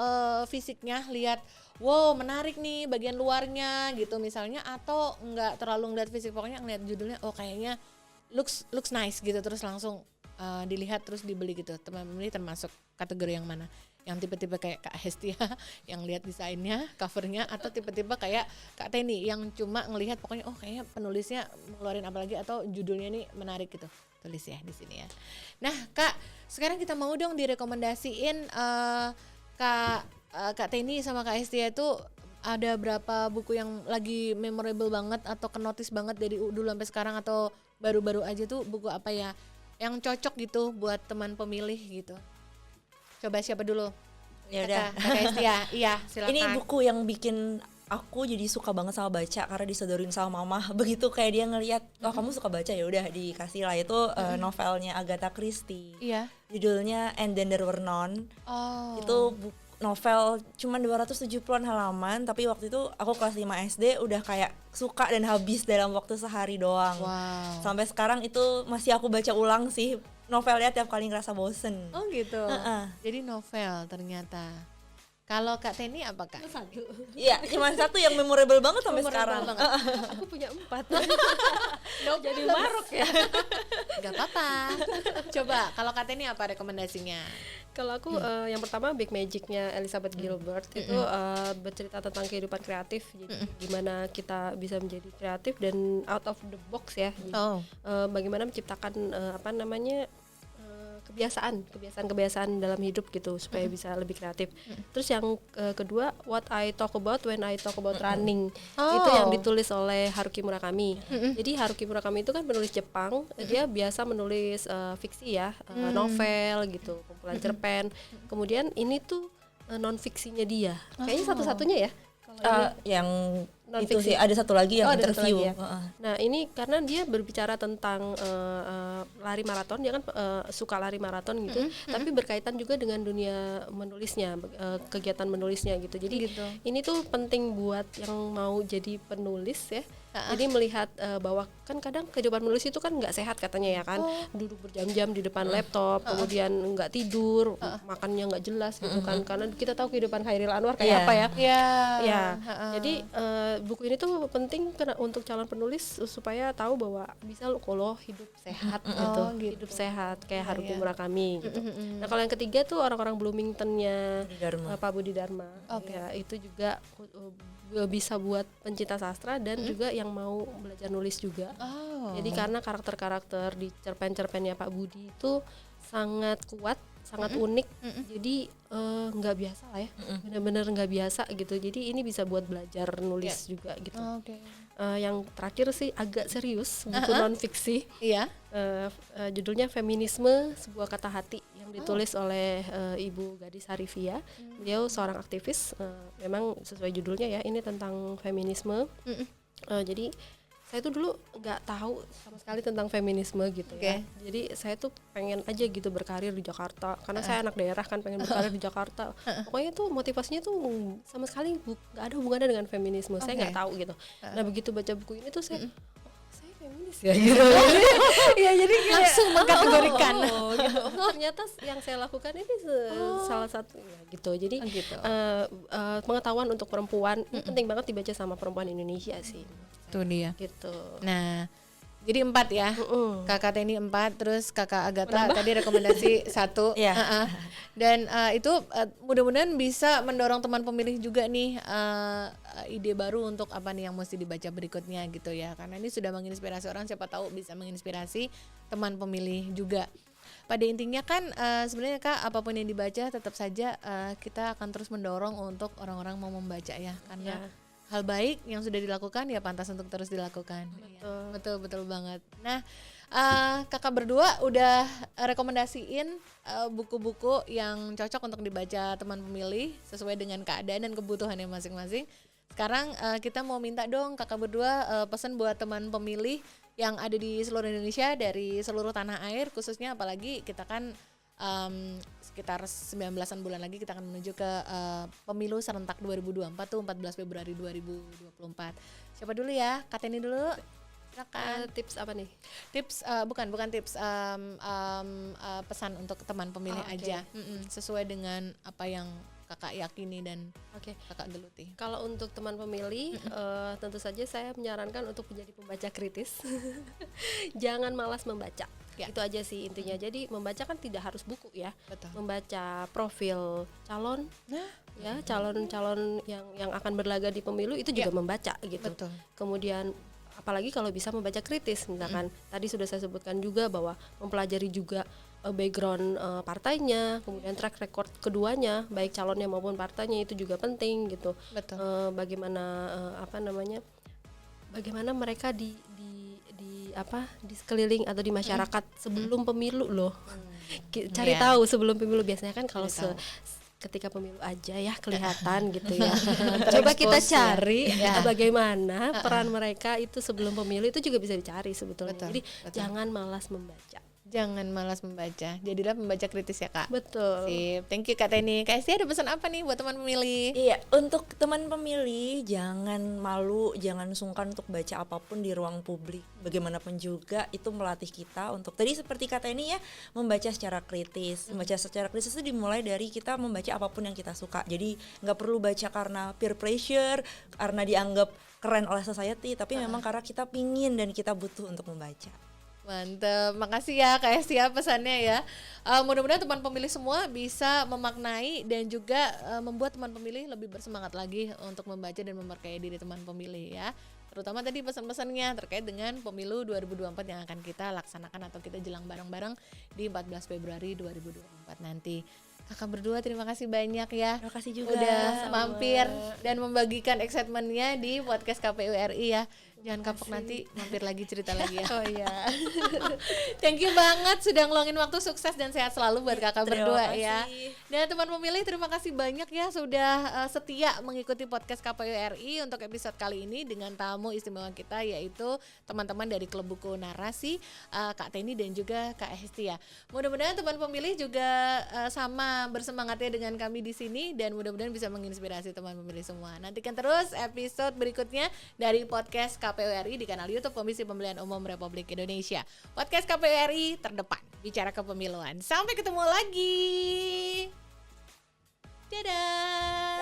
Speaker 1: fisiknya, lihat wow menarik nih bagian luarnya gitu misalnya, atau nggak terlalu ngeliat fisik, pokoknya ngeliat judulnya oh kayaknya looks nice gitu terus langsung dilihat terus dibeli gitu. Teman pemilih termasuk kategori yang mana? Yang tipe-tipe kayak Kak Hestia yang lihat desainnya, covernya, atau tipe-tipe kayak Kak Teni yang cuma ngelihat pokoknya oh kayaknya penulisnya ngeluarin apa lagi atau judulnya nih menarik gitu. Tulis ya di sini ya. Nah, Kak, sekarang kita mau dong direkomendasiin Kak Teni sama Kak Estia itu ada berapa buku yang lagi memorable banget atau kenotis banget dari dulu sampai sekarang, atau baru-baru aja tuh buku apa ya yang cocok gitu buat teman pemilih gitu. Coba siapa dulu?
Speaker 3: Ya udah.
Speaker 1: Kak Estia. Iya, silakan.
Speaker 3: Ini buku yang bikin aku jadi suka banget sama baca karena disodorin sama mama. Begitu kayak dia ngelihat, "Oh, kamu suka baca ya udah dikasih lah." Itu novelnya Agatha Christie.
Speaker 1: Iya.
Speaker 3: Judulnya And Then There Were None.
Speaker 1: Oh.
Speaker 3: Itu novel cuma 270-an halaman, tapi waktu itu aku kelas 5 SD udah kayak suka dan habis dalam waktu sehari doang.
Speaker 1: Wow.
Speaker 3: Sampai sekarang itu masih aku baca ulang sih novelnya tiap kali ngerasa bosen.
Speaker 1: Oh gitu. Jadi novel ternyata. Kalau Kak Teni apa Kak?
Speaker 2: Satu.
Speaker 3: Iya, cuma satu yang memorable banget sampai sekarang.
Speaker 2: Aku punya 4. Jadi maruk ya.
Speaker 1: Gak apa-apa. Coba kalau Kak Teni apa rekomendasinya?
Speaker 2: Kalau aku yang pertama Big Magic-nya Elizabeth Gilbert itu bercerita tentang kehidupan kreatif. Jadi gimana kita bisa menjadi kreatif dan out of the box ya. Jadi, bagaimana menciptakan kebiasaan dalam hidup gitu supaya bisa lebih kreatif. Terus yang kedua What I Talk About When I Talk About Running. Itu yang ditulis oleh Haruki Murakami. Jadi Haruki Murakami itu kan penulis Jepang, dia biasa menulis fiksi ya, novel gitu, kumpulan cerpen. Kemudian ini tuh non fiksinya dia. Kayaknya satu-satunya ya.
Speaker 3: Yang itu
Speaker 2: Non-fiksi.
Speaker 3: sih ada satu lagi yang
Speaker 2: ada satu
Speaker 3: interview.
Speaker 2: lagi ya. Nah ini karena dia berbicara tentang lari maraton, dia kan suka lari maraton gitu, tapi berkaitan juga dengan dunia menulisnya, kegiatan menulisnya gitu. Jadi ini tuh penting buat yang mau jadi penulis ya. Jadi melihat bahwa kan kadang kehidupan menulis itu kan nggak sehat katanya ya kan, duduk berjam-jam di depan laptop, kemudian nggak tidur, makannya nggak jelas gitu kan, karena kita tahu kehidupan Chairil Anwar kayak apa ya. Ya. Jadi buku ini tuh penting untuk calon penulis supaya tahu bahwa bisa loh kalau hidup sehat gitu. Hidup sehat kayak Haruki Murakami gitu. Nah kalau yang ketiga tuh orang-orang Bloomington-nya Pak Budi Dharma. Ya, itu juga bisa buat pencinta sastra dan juga yang mau belajar nulis juga. Jadi karena karakter-karakter di cerpen-cerpennya Pak Budi itu sangat kuat, sangat unik. Jadi nggak biasa lah ya, benar-benar nggak biasa gitu. Jadi ini bisa buat belajar nulis juga gitu. Yang terakhir sih agak serius, buku non fiksi. Judulnya Feminisme, Sebuah Kata Hati, yang ditulis oleh Ibu Gadis Harifia. Beliau seorang aktivis. Memang sesuai judulnya ya, ini tentang feminisme. Jadi saya tuh dulu nggak tahu sama sekali tentang feminisme gitu ya. Jadi saya tuh pengen aja gitu berkarir di Jakarta karena saya anak daerah kan, pengen berkarir di Jakarta. Pokoknya tuh motivasinya tuh sama sekali nggak ada hubungannya dengan feminisme. Saya nggak tahu gitu. Nah begitu baca buku ini tuh saya saya feminis ya gitu.
Speaker 1: Iya jadi langsung mengkategorikan.
Speaker 2: Gitu. Ternyata yang saya lakukan ini salah satu ya, gitu. Jadi pengetahuan untuk perempuan ini penting banget dibaca sama perempuan Indonesia sih.
Speaker 1: Itu dia.
Speaker 2: Gitu.
Speaker 1: Nah, jadi 4 ya. Kakak Teni 4, terus Kakak Agatha tadi rekomendasi 1. Dan itu mudah-mudahan bisa mendorong teman pemilih juga nih ide baru untuk apa nih yang mesti dibaca berikutnya gitu ya. Karena ini sudah menginspirasi orang, siapa tahu bisa menginspirasi teman pemilih juga. Pada intinya kan sebenarnya Kak, apapun yang dibaca tetap saja kita akan terus mendorong untuk orang-orang mau membaca ya. Karena hal baik yang sudah dilakukan ya pantas untuk terus dilakukan. Betul banget. Nah, kakak berdua udah rekomendasiin buku-buku yang cocok untuk dibaca teman pemilih sesuai dengan keadaan dan kebutuhannya masing-masing. Sekarang kita mau minta dong kakak berdua pesan buat teman pemilih yang ada di seluruh Indonesia, dari seluruh tanah air khususnya, apalagi kita kan sekitar 19-an bulan lagi kita akan menuju ke pemilu serentak 2024 tuh 14 Februari 2024. Siapa dulu ya? Kak Teni dulu. Silakan.
Speaker 2: Tips apa nih?
Speaker 1: Tips bukan tips pesan untuk teman pemilih aja. Sesuai dengan apa yang kakak yakini dan kakak geluti.
Speaker 2: Kalau untuk teman pemilih, tentu saja saya menyarankan untuk menjadi pembaca kritis. Jangan malas membaca. Itu aja sih intinya. Jadi membaca kan tidak harus buku ya. Membaca profil calon, ya calon-calon yang akan berlaga di pemilu itu juga membaca gitu. Kemudian apalagi kalau bisa membaca kritis, misalkan tadi sudah saya sebutkan juga bahwa mempelajari juga background partainya, kemudian track record keduanya, baik calonnya maupun partainya, itu juga penting gitu. Bagaimana mereka di sekeliling atau di masyarakat sebelum pemilu loh. Cari tahu sebelum pemilu, biasanya kan kalau ketika pemilu aja ya kelihatan gitu ya. Coba kita cari bagaimana peran mereka itu sebelum pemilu, itu juga bisa dicari sebetulnya. Jadi jangan malas membaca
Speaker 1: Jangan malas membaca. Jadilah pembaca kritis ya, Kak.
Speaker 2: Betul.
Speaker 1: Sip. Thank you Kak Teni. Kak Esti ada pesan apa nih buat teman pemilih?
Speaker 3: Iya, untuk teman pemilih jangan malu, jangan sungkan untuk baca apapun di ruang publik. Bagaimanapun juga itu melatih kita untuk tadi seperti kata ini ya, membaca secara kritis. Membaca secara kritis itu dimulai dari kita membaca apapun yang kita suka. Jadi nggak perlu baca karena peer pressure, karena dianggap keren oleh society, tapi memang karena kita pingin dan kita butuh untuk membaca.
Speaker 1: Mantep, makasih ya Kak Esti ya pesannya ya. Mudah-mudahan teman pemilih semua bisa memaknai dan juga membuat teman pemilih lebih bersemangat lagi untuk membaca dan memperkaya diri teman pemilih ya. Terutama tadi pesan-pesannya terkait dengan pemilu 2024 yang akan kita laksanakan atau kita jelang bareng-bareng di 14 Februari 2024 nanti. Kakak berdua terima kasih banyak ya.
Speaker 3: Terima kasih juga.
Speaker 1: Udah
Speaker 2: Sama.
Speaker 1: mampir dan membagikan excitementnya di podcast KPU RI ya. Jangan kapok nanti mampir lagi cerita lagi ya.
Speaker 2: Oh iya.
Speaker 1: Thank you banget sudah ngeluangin waktu, sukses dan sehat selalu buat kakak
Speaker 3: Terima
Speaker 1: berdua
Speaker 3: kasih.
Speaker 1: ya. Dan teman pemilih terima kasih banyak ya sudah setia mengikuti podcast KPU RI untuk episode kali ini dengan tamu istimewa kita yaitu teman-teman dari Klub Buku Narasi, Kak Teni dan juga Kak Hesti ya. Mudah-mudahan teman pemilih juga sama bersemangatnya dengan kami di sini dan mudah-mudahan bisa menginspirasi teman pemilih semua. Nantikan terus episode berikutnya dari podcast KPU RI di kanal YouTube Komisi Pemilihan Umum Republik Indonesia. Podcast KPU RI terdepan bicara kepemiluan. Sampai ketemu lagi. Dadah.